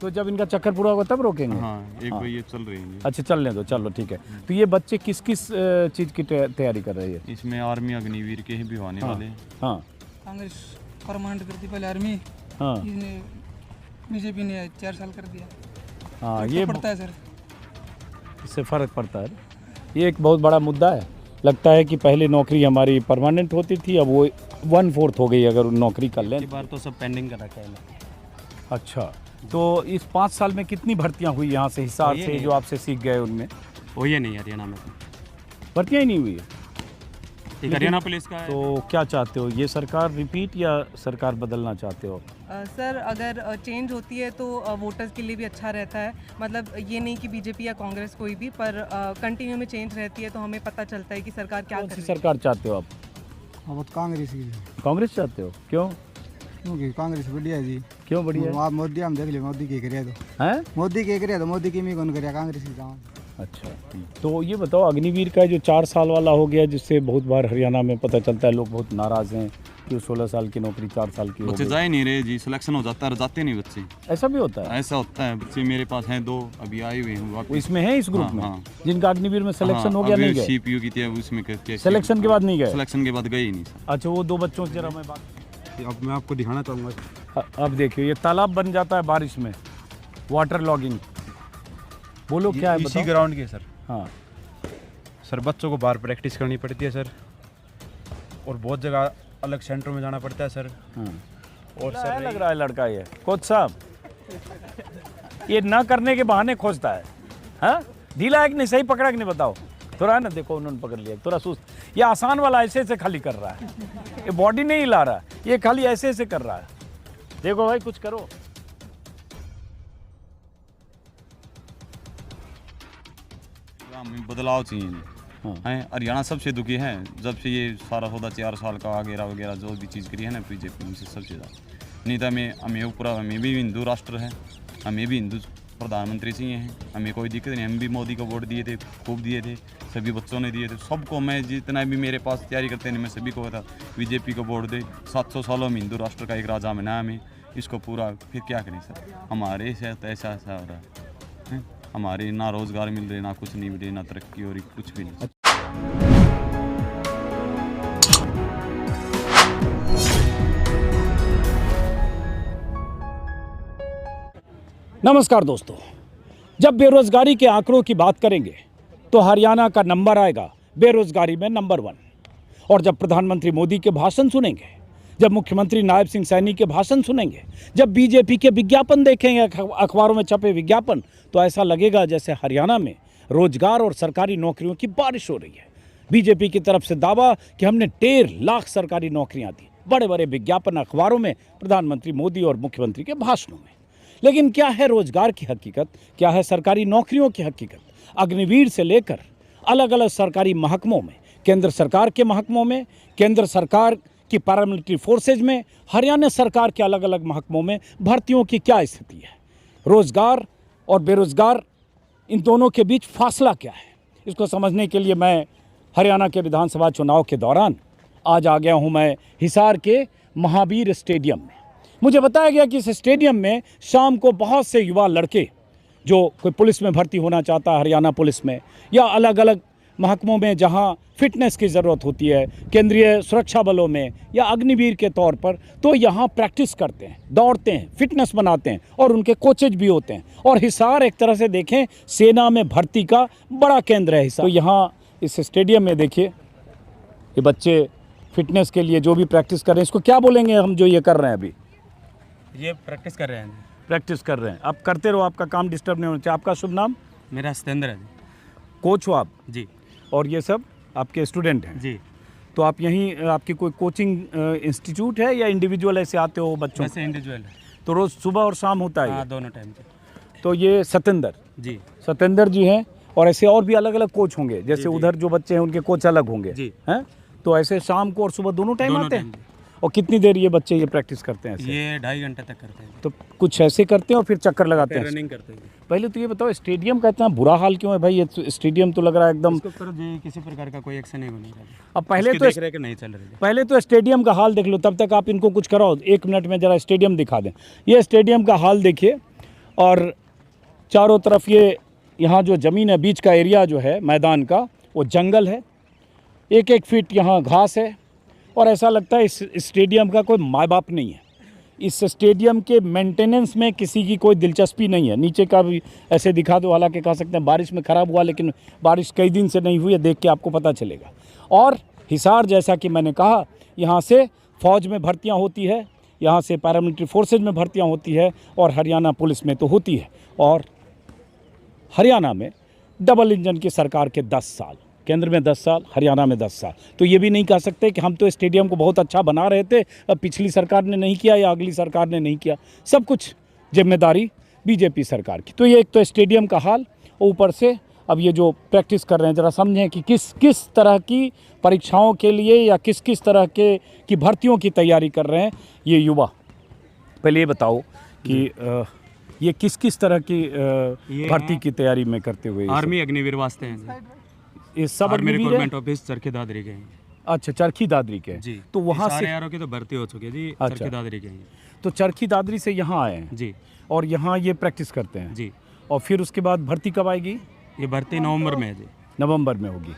तो जब इनका चक्कर पूरा होगा तब रोकेंगे? हाँ, एक बार ये चल रही है। अच्छा चलने दो, चलो ठीक है। तो ये बच्चे किस किस चीज़ की तैयारी कर रहे हैं? इसमें आर्मी अग्निवीर के भी होने वाले। हाँ, कांग्रेस परमानेंट करती, पहले आर्मी, हाँ, बीजेपी ने 4 साल कर दिया। हाँ, ये पड़ता है सर, इससे फ़र्क पड़ता है। ये एक बहुत बड़ा मुद्दा है। लगता है कि पहले नौकरी हमारी परमानेंट होती थी, अब वो 1/4 हो गई अगर नौकरी कर लें। इस बार तो सब पेंडिंग कर रखा है। अच्छा, तो इस 5 साल में कितनी भर्तियां हुई यहाँ से हिसार से जो आपसे सीख गए उनमें? वो ये नहीं हरियाणा में भर्तियां ही नहीं हुई है। एक हरियाणा पुलिस का है। तो क्या चाहते हो, ये सरकार रिपीट या सरकार बदलना चाहते हो? सर अगर चेंज होती है तो वोटर्स के लिए भी अच्छा रहता है। मतलब ये नहीं कि बीजेपी या कांग्रेस कोई भी, पर कंटिन्यू में चेंज रहती है तो हमें पता चलता है कि सरकार क्या कौन कर सी रही है। सरकार चाहते हो आप? अब तो कांग्रेस की, कांग्रेस चाहते हो? क्यों? क्योंकि कांग्रेस बढ़िया है जी। क्यों बढ़िया है? आप मोदी हम देख ले, मोदी के करे तो हैं? मोदी के करे तो मोदी की भी कौन करे, कांग्रेस की जाओ। अच्छा, तो ये बताओ, अग्निवीर का जो 4 साल वाला हो गया, जिससे बहुत बार हरियाणा में पता चलता है लोग बहुत नाराज़ हैं कि 16 साल की नौकरी 4 साल की हो बच्चे गई। जा ही नहीं रहे जी, सिलेक्शन हो जाता है, जाते नहीं बच्चे। ऐसा भी होता है? ऐसा होता है, बच्चे मेरे पास हैं 2 अभी आए हुए हैं वो वापस। इसमें है, इस ग्रुप हाँ, में हाँ। जिनका अग्निवीर में सिलेक्शन हो गया, अभी नहीं गए? सीपीयू की थी, उसमें करके सिलेक्शन के बाद नहीं गए? सिलेक्शन के बाद गए ही नहीं सर। अच्छा, वो 2 बच्चों से जरा मैं बात, अब मैं आपको दिखाना चाहूँगा। अब देखिए, ये तालाब बन जाता है बारिश में, वाटर लॉगिंग। बोलो क्या है, इसी बताओ। ग्राउंड के सर। हाँ, सर बच्चों को बाहर प्रैक्टिस करनी पड़ती है सर, और बहुत जगह अलग सेंटरों में जाना पड़ता है सर। हाँ। और सर सर लग रहा है लड़का ये कोच साहब, ये ना करने के बहाने खोजता है। हाँ, ढीला है कि नहीं, सही पकड़ा कि नहीं, बताओ। थोड़ा है ना, देखो उन्होंने पकड़ लिया, थोड़ा सुस्त। ये आसान वाला ऐसे ऐसे खाली कर रहा है, ये बॉडी नहीं हिला रहा, ये खाली ऐसे ऐसे कर रहा है। देखो भाई, कुछ करो। हमें बदलाव चाहिए हाँ। हैं। हरियाणा सबसे दुखी है जब से ये सारा सौदा 4 साल का वगैरह वगैरह जो भी चीज़ करी है ना बीजेपी, उनसे सबसे ज़्यादा। नहीं तो हमें ऊपर, हमें भी हिंदू राष्ट्र है, हमें भी हिंदू प्रधानमंत्री चाहिए हैं, हमें कोई दिक्कत नहीं। हम भी मोदी को वोट दिए थे, खूब दिए थे, सभी बच्चों ने दिए थे, सबको। मैं जितना भी मेरे पास तैयारी करते हैं, मैं सभी को था बीजेपी को वोट दे। 700 सालों में हिंदू राष्ट्र का एक राजा में नाम है, इसको पूरा फिर क्या करें सर। हमारे से ऐसा ऐसा हो रहा है, हमारे ना रोज़गार मिल रहे, ना कुछ नहीं मिल रही, ना तरक्की हो रही, कुछ भी नहीं। नमस्कार दोस्तों, जब बेरोजगारी के आंकड़ों की बात करेंगे तो हरियाणा का नंबर आएगा बेरोजगारी में नंबर 1। और जब प्रधानमंत्री मोदी के भाषण सुनेंगे, जब मुख्यमंत्री नायब सिंह सैनी के भाषण सुनेंगे, जब बीजेपी के विज्ञापन देखेंगे, अखबारों में छपे विज्ञापन, तो ऐसा लगेगा जैसे हरियाणा में रोजगार और सरकारी नौकरियों की बारिश हो रही है। बीजेपी की तरफ से दावा कि हमने 1.5 लाख सरकारी नौकरियां दी, बड़े बड़े विज्ञापन अखबारों में, प्रधानमंत्री मोदी और मुख्यमंत्री के भाषणों में। लेकिन क्या है रोजगार की हकीकत, क्या है सरकारी नौकरियों की हकीकत? अग्निवीर से लेकर अलग अलग सरकारी महकमों में, केंद्र सरकार के महकमों में, केंद्र सरकार की पैरामिलिट्री फोर्सेज में, हरियाणा सरकार के अलग अलग महकमों में भर्तियों की क्या स्थिति है? रोजगार और बेरोजगार, इन दोनों के बीच फासला क्या है? इसको समझने के लिए मैं हरियाणा के विधानसभा चुनाव के दौरान आज आ गया हूं मैं हिसार के महावीर स्टेडियम में। मुझे बताया गया कि इस स्टेडियम में शाम को बहुत से युवा लड़के, जो कोई पुलिस में भर्ती होना चाहता है, हरियाणा पुलिस में, या अलग अलग महकमों में जहां फिटनेस की ज़रूरत होती है, केंद्रीय सुरक्षा बलों में या अग्निवीर के तौर पर, तो यहाँ प्रैक्टिस करते हैं, दौड़ते हैं, फिटनेस बनाते हैं, और उनके कोचेज भी होते हैं। और हिसार एक तरह से देखें सेना में भर्ती का बड़ा केंद्र है हिसार। तो यहाँ इस स्टेडियम में देखिए, ये बच्चे फिटनेस के लिए जो भी प्रैक्टिस कर रहे हैं, इसको क्या बोलेंगे हम जो ये कर रहे हैं अभी? ये प्रैक्टिस कर रहे हैं। प्रैक्टिस कर रहे हैं। आप करते रहो, आपका काम डिस्टर्ब नहीं होना चाहिए। आपका शुभ नाम? मेरा सतेंद्र है कोच हो आप? जी। और ये सब आपके स्टूडेंट हैं? जी। तो आप यहीं, आपकी कोई कोचिंग इंस्टीट्यूट है या इंडिविजुअल ऐसे आते हो बच्चों? वैसे इंडिविजुअल है। तो रोज़ सुबह और शाम होता है? हाँ, दोनों टाइम पे। तो ये सतेंद्र जी। सतेंद्र जी हैं, और ऐसे और भी अलग अलग कोच होंगे, जैसे जी। उधर जो बच्चे हैं उनके कोच अलग होंगे जी। हैं? तो ऐसे शाम को और सुबह दोनों टाइम दोनों आते हैं? टाइम। और कितनी देर ये बच्चे ये प्रैक्टिस करते हैं ऐसे? ये 2.5 घंटे तक करते हैं। तो कुछ ऐसे करते हैं और फिर चक्कर लगाते हैं? रनिंग करते हैं। पहले तो ये बताओ, स्टेडियम का इतना बुरा हाल क्यों है भाई? ये स्टेडियम तो लग रहा है एकदम। इसके ऊपर जी किसी प्रकार का कोई एक्शन नहीं होने वाला। अब पहले इसकी तो देख-रेख नहीं चल रही है। पहले तो स्टेडियम का हाल देख लो, तब तक आप इनको कुछ कराओ। 1 मिनट में जरा स्टेडियम दिखा दें। ये स्टेडियम का हाल देखिए, और चारों तरफ ये यहाँ जो ज़मीन है, बीच का एरिया जो है मैदान का, वो जंगल है। 1-1 फीट यहाँ घास है और ऐसा लगता है इस स्टेडियम का कोई माँ बाप नहीं है। इस स्टेडियम के मेंटेनेंस में किसी की कोई दिलचस्पी नहीं है। नीचे का भी ऐसे दिखा दो, हालांकि कह सकते हैं बारिश में ख़राब हुआ, लेकिन बारिश कई दिन से नहीं हुई है, देख के आपको पता चलेगा। और हिसार, जैसा कि मैंने कहा, यहाँ से फ़ौज में भर्तियाँ होती है, यहाँ से पैरामिलिट्री फोर्सेज में भर्तियाँ होती है और हरियाणा पुलिस में तो होती है। और हरियाणा में डबल इंजन की सरकार के 10 साल, केंद्र में 10 साल, हरियाणा में 10 साल। तो ये भी नहीं कह सकते कि हम तो स्टेडियम को बहुत अच्छा बना रहे थे, अब पिछली सरकार ने नहीं किया या अगली सरकार ने नहीं किया। सब कुछ जिम्मेदारी बीजेपी सरकार की। तो ये एक तो स्टेडियम का हाल, ऊपर से अब ये जो प्रैक्टिस कर रहे हैं, ज़रा समझें कि किस तरह की परीक्षाओं के लिए या किस तरह की भर्तियों की तैयारी कर रहे हैं ये युवा। पहले ये बताओ कि ये किस तरह की भर्ती की तैयारी में करते हुए? आर्मी अग्निवीर वास्ते हैं ये सब आर्मी अग्निवीर है? रिक्रूटमेंट ऑफिस चरखी दादरी के हैं अच्छा, चरखी दादरी के। जी। तो वहाँ सारे से यारों की तो भर्ती हो चुकी है जी। अच्छा। चरखी दादरी के हैं तो चरखी दादरी से यहाँ आए हैं जी। और यहाँ ये प्रैक्टिस करते हैं जी। और फिर उसके बाद भर्ती कब आएगी? ये भर्ती नवंबर में है जी। नवंबर में होगी।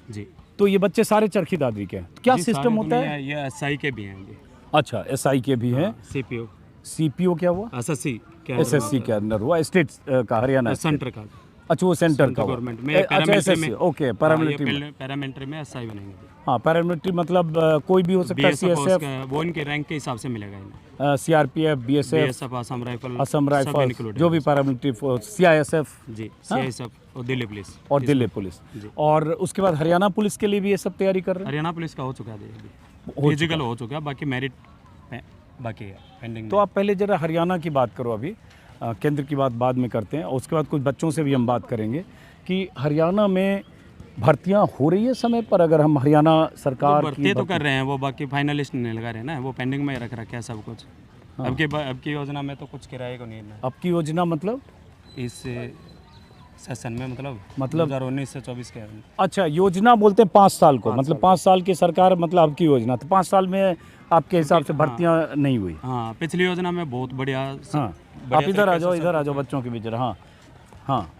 जी। तो ये बच्चे सारे चरखी दादरी के हैं। तो क्या जी, सिस्टम सारे होता है? ये एसआई के भी हैं जी। अच्छा, एसआई के भी हैं। सीपीओ सीपीओ क्या हुआ? एसएससी एसएससी के अंदर हुआ, स्टेट का, हरियाणा सेंटर का। अच्छा, वो सेंटर का हुआ। गवर्नमेंट में अच्छा, पैरामिलिट्री एसएससी, में। ओके, पैरामिलिट्री में। पैरामिलिट्री में एसआई बनेंगे। हाँ, पैरामिलिट्री मतलब कोई भी हो सकता है, सीएसएफ, वो इनके रैंक के हिसाब से मिलेगा इन्हें। CRPF, BSF, BSF, Assam rifle, Assam सब राइफल, included जो है। भी पैरामिलिट्री फोर्स, सीआईएसएफ जी, सीआईएसएफ और दिल्ली पुलिस। और दिल्ली पुलिस। जी। और उसके बाद हरियाणा पुलिस के लिए भी ये सब तैयारी कर रहे हैं? हरियाणा पुलिस का हो चुका है जी। हो फिजिकल हो चुका है, बाकी मेरिट बाकी है पेंडिंग। तो आप पहले जरा हरियाणा की बात करो अभी, केंद्र की बात बाद में करते हैं और उसके बाद कुछ बच्चों से भी हम बात करेंगे कि हरियाणा में भर्तियां हो रही है समय पर। अगर हम हरियाणा सरकार भर्ती तो कर रहे हैं वो, बाकी फाइनलिस्ट नहीं लगा रहे ना, वो पेंडिंग में रख रखा है सब कुछ। अब की योजना में तो कुछ किराए को नहीं है। अब की योजना मतलब इस सेशन में मतलब 2019 से 24 के। अच्छा, योजना बोलते हैं 5 साल को, मतलब 5 साल की सरकार, मतलब अब की योजना। तो 5 साल में आपके हिसाब से भर्तियां नहीं हुई? हाँ, पिछली योजना में बहुत बढ़िया। हाँ, आप इधर आ जाओ बच्चों के बीच। हाँ हाँ,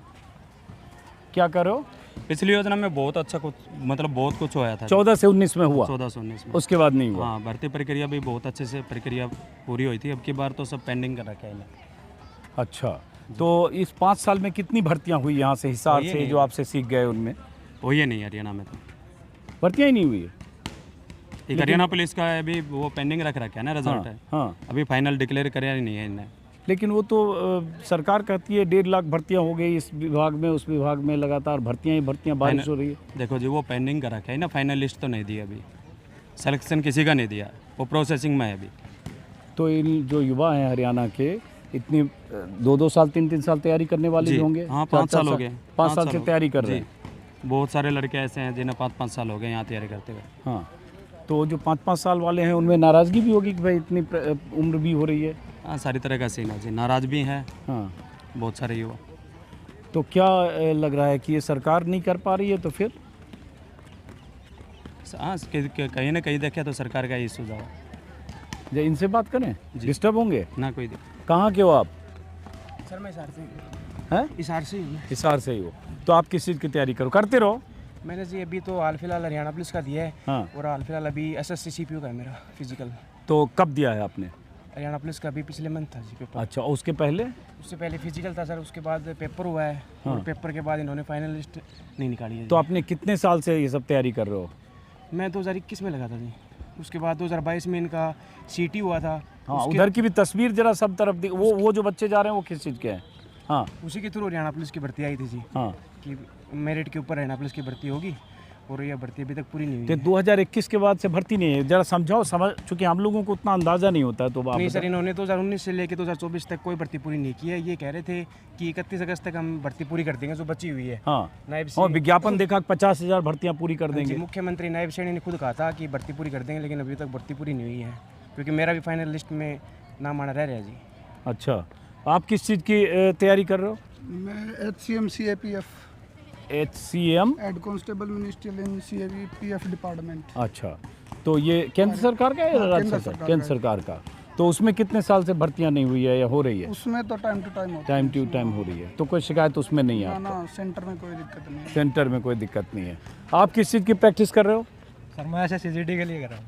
क्या करो? पिछली योजना में बहुत अच्छा कुछ, मतलब बहुत कुछ होया था। 14 से 19 में हुआ, 14 से 19 में। उसके बाद नहीं हुआ। हाँ, भर्ती प्रक्रिया भी बहुत अच्छे से प्रक्रिया पूरी हुई थी। अब की बार तो सब पेंडिंग कर रखा है इन्हें। अच्छा, तो इस 5 साल में कितनी भर्तियां हुई यहाँ से, हिसार से, जो आपसे सीख गए उनमें? हो ही नहीं हरियाणा में तो भर्तियां ही नहीं हुई है। एक हरियाणा पुलिस का अभी वो पेंडिंग रख रखा है ना, रिजल्ट है। हाँ, अभी फाइनल डिक्लेयर कराया ही नहीं है इन्हें। लेकिन वो तो सरकार कहती है 1.5 लाख भर्तियां हो गई इस विभाग में, उस विभाग में, लगातार भर्तियां बारिश हो रही है। देखो जी, वो पेंडिंग कर रखा है ना, फाइनल लिस्ट तो नहीं दी अभी, सिलेक्शन किसी का नहीं दिया, वो प्रोसेसिंग में है अभी। तो इन जो युवा हैं हरियाणा के, इतनी 2-2 साल 3-3 साल तैयारी करने वाले भी होंगे? हाँ, 5 साल हो गए। 5 साल से तैयारी कर रहे हैं। बहुत सारे लड़के ऐसे हैं जिन्हें 5-5 साल हो गए यहाँ तैयारी करते हुए। हाँ, तो जो 5-5 साल वाले हैं उनमें नाराज़गी भी होगी कि भाई इतनी उम्र भी हो रही है? हाँ, सारी तरह का सीन है जी, नाराज भी हैं हाँ, बहुत सारे युवा। तो क्या लग रहा है कि ये सरकार नहीं कर पा रही है? तो फिर हाँ, कहीं ना कहीं देखे तो सरकार का ही सुझाव है। जो इनसे बात करें, डिस्टर्ब होंगे ना कोई दिक्कत। कहाँ के हो आप? सर मैं हिसार से हैं? हिसार से ही हूँ। हिसार से ही हो, तो आप किस चीज़ की तैयारी करो? करते रहो। मैंने जी अभी तो हाल फिलहाल हरियाणा पुलिस का दिया है। हाँ, और हाल फिलहाल अभी एसएससी सीपीओ का है मेरा फिजिकल। तो कब दिया है आपने? हरियाणा पुलिस का अभी पिछले मंथ था जी पेपर। अच्छा, और उसके पहले? उससे पहले फिजिकल था सर, उसके बाद पेपर हुआ है। और पेपर के बाद इन्होंने फाइनल लिस्ट नहीं निकाली है। तो आपने कितने साल से ये सब तैयारी कर रहे हो? मैं 2021 में लगा था जी, उसके बाद 2022 में इनका सीटी हुआ था। हाँ, उधर की भी तस्वीर जरा सब तरफ वो जो बच्चे जा रहे हैं वो किस चीज़ के हैं? हाँ, उसी के थ्रू हरियाणा पुलिस की भर्ती आई थी जी, हाँ, कि मेरिट के ऊपर हरियाणा पुलिस की भर्ती होगी, और यह भर्ती अभी तक पूरी नहीं हुई तो है। 2021 के बाद से भर्ती नहीं है? जरा समझाओ, चूँकि हम लोगों को उतना अंदाज़ा नहीं होता है, तो आप नहीं सर, इन्होंने 2019 से लेकर 2024 तक कोई भर्ती पूरी नहीं की है। ये कह रहे थे कि 31 अगस्त तक हम भर्ती पूरी कर देंगे जो बची हुई है। हाँ, नायब और विज्ञापन देखा 50,000 भर्तियाँ पूरी कर देंगे। मुख्यमंत्री नायब सैनी ने खुद कहा था कि भर्ती पूरी कर देंगे, लेकिन अभी तक भर्ती पूरी नहीं हुई है, क्योंकि मेरा भी फाइनल लिस्ट में नाम आना रह रहा है जी। अच्छा, आप किस चीज़ की तैयारी कर रहे हो? मैं HCM CAPF HCM head constable ministerial in CAPF department. अच्छा, तो ये केंद्र सरकार का है या हाँ, राज्य केंद्र सरकार? सरकार केंद्र का। सरकार का। तो उसमें कितने साल से भर्तियां नहीं हुई है या हो रही है? उसमें तो टाइम टू टाइम होता टाइम टू टाइम हो रही है, तो कोई शिकायत उसमें नहीं है है आपको? ना, सेंटर में कोई दिक्कत नहीं है। सेंटर में कोई दिक्कत नहीं है। आप किस चीज़ की प्रैक्टिस कर रहे हो? सर मैं ऐसे सीजीडी के लिए कर रहा हूँ।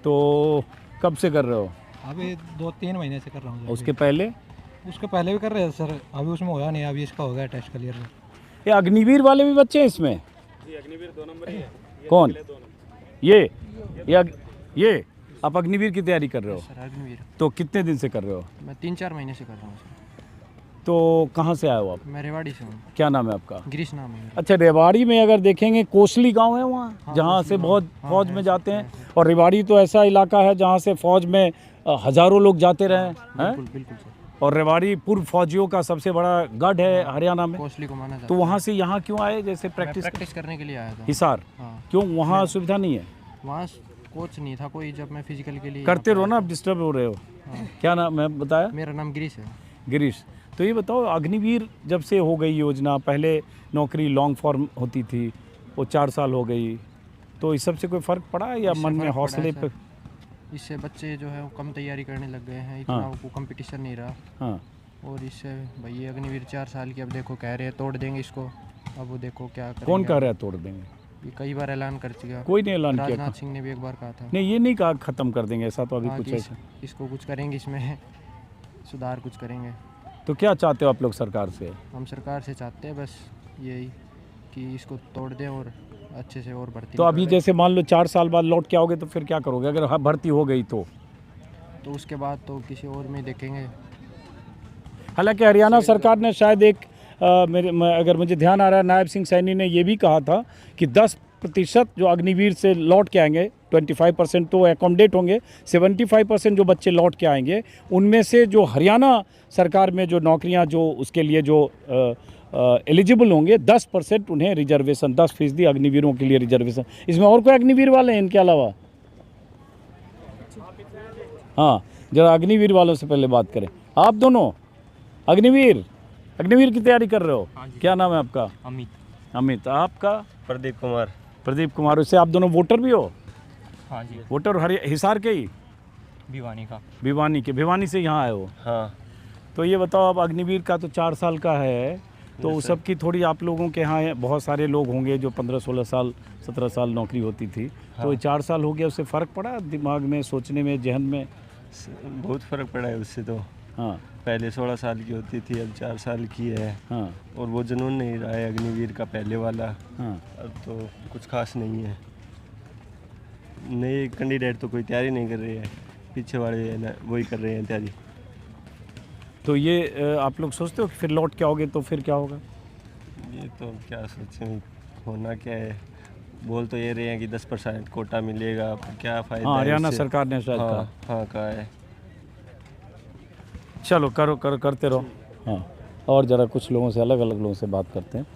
तो कब से कर रहे हो? अभी 2-3 महीने से कर रहा हूँ। उसके पहले? उसके पहले भी कर रहे थे सर, अभी उसमें होया नहीं, अभी इसका हो गया टेस्ट क्लियर। ये अग्निवीर वाले भी बच्चे हैं इसमें? अग्निवीर 2 नंबर ही है। कौन? ये आप अग्निवीर की तैयारी कर रहे हो? सर अग्निवीर तो कितने दिन से कर रहे हो? मैं 3-4 महीने से कर रहा हूँ सर। तो कहाँ से आए हो आप? मैं रेवाड़ी से हूँ। क्या नाम है आपका? गिरीश नाम है। अच्छा, रेवाड़ी में अगर देखेंगे कोसली गांव है वहाँ, जहाँ से बहुत फौज में जाते हैं, और रेवाड़ी तो ऐसा इलाका है जहाँ से फौज में हजारों लोग जाते रहे हैं। बिल्कुल सर। और रेवाड़ी पूर्व फौजियों का सबसे बड़ा गढ़ है हरियाणा में। कोसली को माना जाता तो वहाँ से यहाँ क्यों आए, जैसे है। प्रैक्टिस प्रैक्टिस करने के लिए आया था। हिसार? हाँ। क्यों, वहाँ सुविधा नहीं है? वहाँ कोच नहीं था कोई, जब मैं फिजिकल के लिए करते रहो ना, आप डिस्टर्ब हो रहे हो। क्या नाम है बताया? मेरा नाम गिरीश है। गिरीश। तो ये बताओ, अग्निवीर जब से हो गई योजना, पहले नौकरी लॉन्ग फॉर्म होती थी, वो 4 साल हो गई, तो इस सब से कोई फ़र्क पड़ा या इससे मन में फ़र्क हौसले पड़ा पे? है इससे बच्चे जो है वो कम तैयारी करने लग गए हैं, इतना वो कंपटीशन नहीं रहा। हाँ, और इससे भाई ये अग्निवीर 4 साल की, अब देखो कह रहे हैं तोड़ देंगे इसको, अब वो देखो क्या करेंगे। कौन कह रहा है तोड़ देंगे? ये कई बार ऐलान कर चुका। कोई नहीं ऐलान किया। राजनाथ सिंह ने भी एक बार कहा था। नहीं, ये नहीं कहा ख़त्म कर देंगे, ऐसा तो अभी हाँ, कुछ कि ऐसा। इसको कुछ करेंगे, इसमें सुधार कुछ करेंगे। तो क्या चाहते हो आप लोग सरकार से? हम सरकार से चाहते हैं बस यही कि इसको तोड़ दें और अच्छे से और भर्ती तो अभी निकालें। जैसे मान लो 4 साल बाद लौट के आओगे तो फिर क्या करोगे अगर भर्ती हो गई तो? तो उसके बाद तो किसी और में देखेंगे। हालांकि हरियाणा सरकार ने शायद एक अगर मुझे ध्यान आ रहा है, नायब सिंह सैनी ने ये भी कहा था कि 10% जो अग्निवीर से लौट के आएंगे, 25% तो एकोमोडेट होंगे, 75% जो बच्चे लौट के आएंगे, उनमें से जो हरियाणा सरकार में जो नौकरियां जो उसके लिए जो एलिजिबल होंगे, 10% उन्हें रिजर्वेशन, 10% अग्निवीरों के लिए रिजर्वेशन। इसमें और कोई अग्निवीर वाले हैं इनके अलावा? हाँ, जरा अग्निवीर वालों से पहले बात करें। आप दोनों अग्निवीर की तैयारी कर रहे हो? क्या नाम है आपका? अमित। आपका? प्रदीप कुमार। प्रदीप कुमार। उससे आप दोनों वोटर भी हो? हाँ जी। वोटर हिसार के ही? भिवानी का। भिवानी से यहाँ आए हो? हाँ। तो ये बताओ, अब अग्निवीर का तो 4 साल का है, तो उस सब की थोड़ी आप लोगों के यहाँ बहुत सारे लोग होंगे जो 15-16 साल 17 साल नौकरी होती थी। हाँ। तो 4 साल हो गया, उससे फ़र्क पड़ा दिमाग में, सोचने में, जहन में? बहुत फ़र्क पड़ा है उससे तो। हाँ, पहले 16 साल की होती थी, अब 4 साल की है। हाँ, और वो जुनून नहीं रहा है अग्निवीर का पहले वाला। हाँ। अब तो कुछ खास नहीं है। नए कैंडिडेट तो कोई तैयारी नहीं कर रही है, पीछे वाले वही कर रहे हैं तैयारी। तो ये आप लोग सोचते हो कि फिर लौट के आओगे तो फिर क्या होगा? ये तो क्या सोचें, होना क्या है। बोल तो ये रहे हैं कि 10% कोटा मिलेगा, क्या फ़ायदा? हाँ, है हरियाणा उससे? सरकार ने शायद हाँ, कहा। हाँ कहा है। चलो करते रहो। हाँ, और ज़रा कुछ लोगों से, अलग अलग लोगों से बात करते हैं।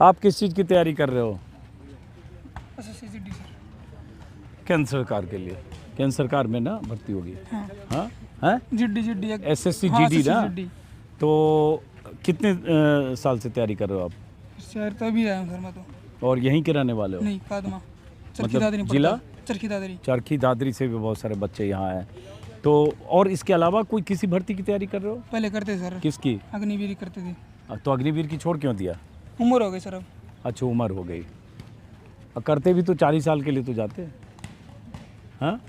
आप किस चीज़ की तैयारी कर रहे हो? केंद्र सरकार के लिए? केंद्र सरकार में ना भर्ती होगी? हाँ, हाँ, जिड्डी SSC GD ना? तो कितने साल से तैयारी कर रहे हो आप? शहर तभी आया हूँ सर मैं तो। और यहीं के रहने वाले हो? नहीं, कादमा मतलब जिला? चरखी दादरी से भी बहुत सारे बच्चे यहाँ हैं। तो और इसके अलावा कोई किसी भर्ती की तैयारी कर रहे हो? पहले करते सर, किसकी? अग्निवीर करते थे। तो अग्निवीर की छोड़ क्यों दिया? उम्र हो गई सर अब। अच्छा, उम्र हो गई। करते भी तो 40 साल के लिए तो जाते हैं। हाँ,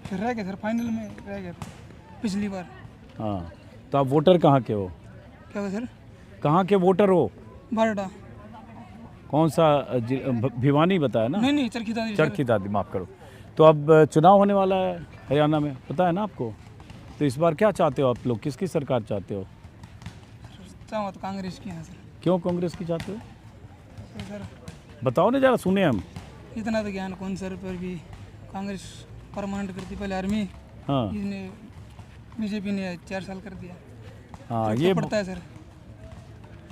फिर रह गए सर, फाइनल में रह गए पिछली बार। हाँ। तो आप वोटर कहाँ के हो? क्या हुआ सर? कहाँ के वोटर हो? बारडा। कौन सा भिवानी बताया ना? नहीं, चरखी दादरी, माफ़ करो। तो अब चुनाव होने वाला है हरियाणा में, पता है ना आपको? तो इस बार क्या चाहते हो आप लोग, किसकी सरकार चाहते हो? चाहूँ तो कांग्रेस की है सर। क्यों कांग्रेस की चाहते हो? तो सर बताओ ना, ज़रा सुने हम। इतना तो ज्ञान कौन सर, पर भी कांग्रेस परमानेंट करती पहले आर्मी। हाँ, इसने बीजेपी ने 4 साल कर दिया। हाँ, तो ये पड़ता है सर,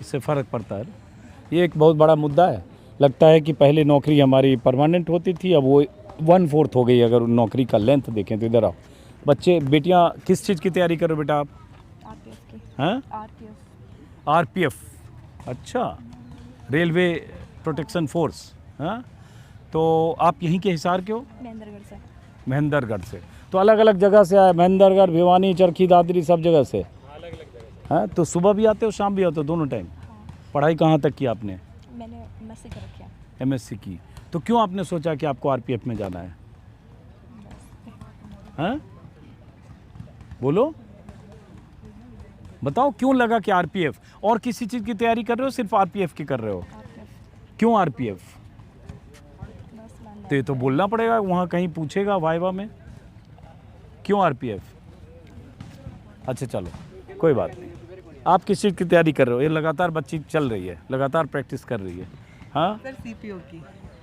इससे फ़र्क पड़ता है। ये एक बहुत बड़ा मुद्दा है। लगता है कि पहले नौकरी हमारी परमानेंट होती थी, अब वो 1/4 हो गई। अगर नौकरी का लेंथ देखें तो इधर आओ। बच्चे, बेटियां किस चीज़ की तैयारी करो बेटा आप? RPF की। हैं? RPF। अच्छा, रेलवे प्रोटेक्शन फोर्स। हाँ, तो आप यहीं के हिसार के हो? महेंद्रगढ़ से। महेंद्रगढ़ से। तो अलग अलग जगह से आए, महेंद्रगढ़, भिवानी, चरखी दादरी, सब जगह से। हाँ, तो सुबह भी आते हो शाम भी आते हो, दोनों टाइम? पढ़ाई कहाँ तक की आपने? मैंने एमएससी कर रखी है। एमएससी की। तो क्यों आपने सोचा कि आपको आरपीएफ में जाना है? हाँ, बोलो, बताओ क्यों लगा कि आरपीएफ? और किसी चीज़ की तैयारी कर रहे हो, सिर्फ आरपीएफ की कर रहे हो? क्यों आरपीएफ? तो ये तो बोलना पड़ेगा, वहाँ कहीं पूछेगा वाइवा में, क्यों आरपीएफ? अच्छा चलो, कोई बात नहीं। आप किस चीज़ की तैयारी कर रहे हो? ये लगातार बच्ची चल रही है, लगातार प्रैक्टिस कर रही है। हाँ सर, सीपीओ की।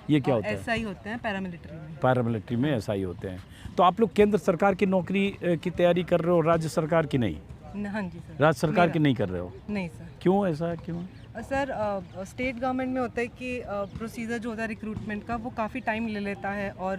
ये क्या होता है? एसआई होते हैं पैरामिलिट्री में। पैरामिलिट्री में एसआई होते हैं। तो आप लोग केंद्र सरकार की नौकरी की तैयारी कर रहे हो, राज्य सरकार की नहीं? हाँ जी सर। राज्य सरकार की नहीं कर रहे हो? नहीं सर। क्यों, ऐसा क्यों? सर, स्टेट गवर्नमेंट में होता है कि प्रोसीजर जो होता है रिक्रूटमेंट का वो काफ़ी टाइम ले लेता है, और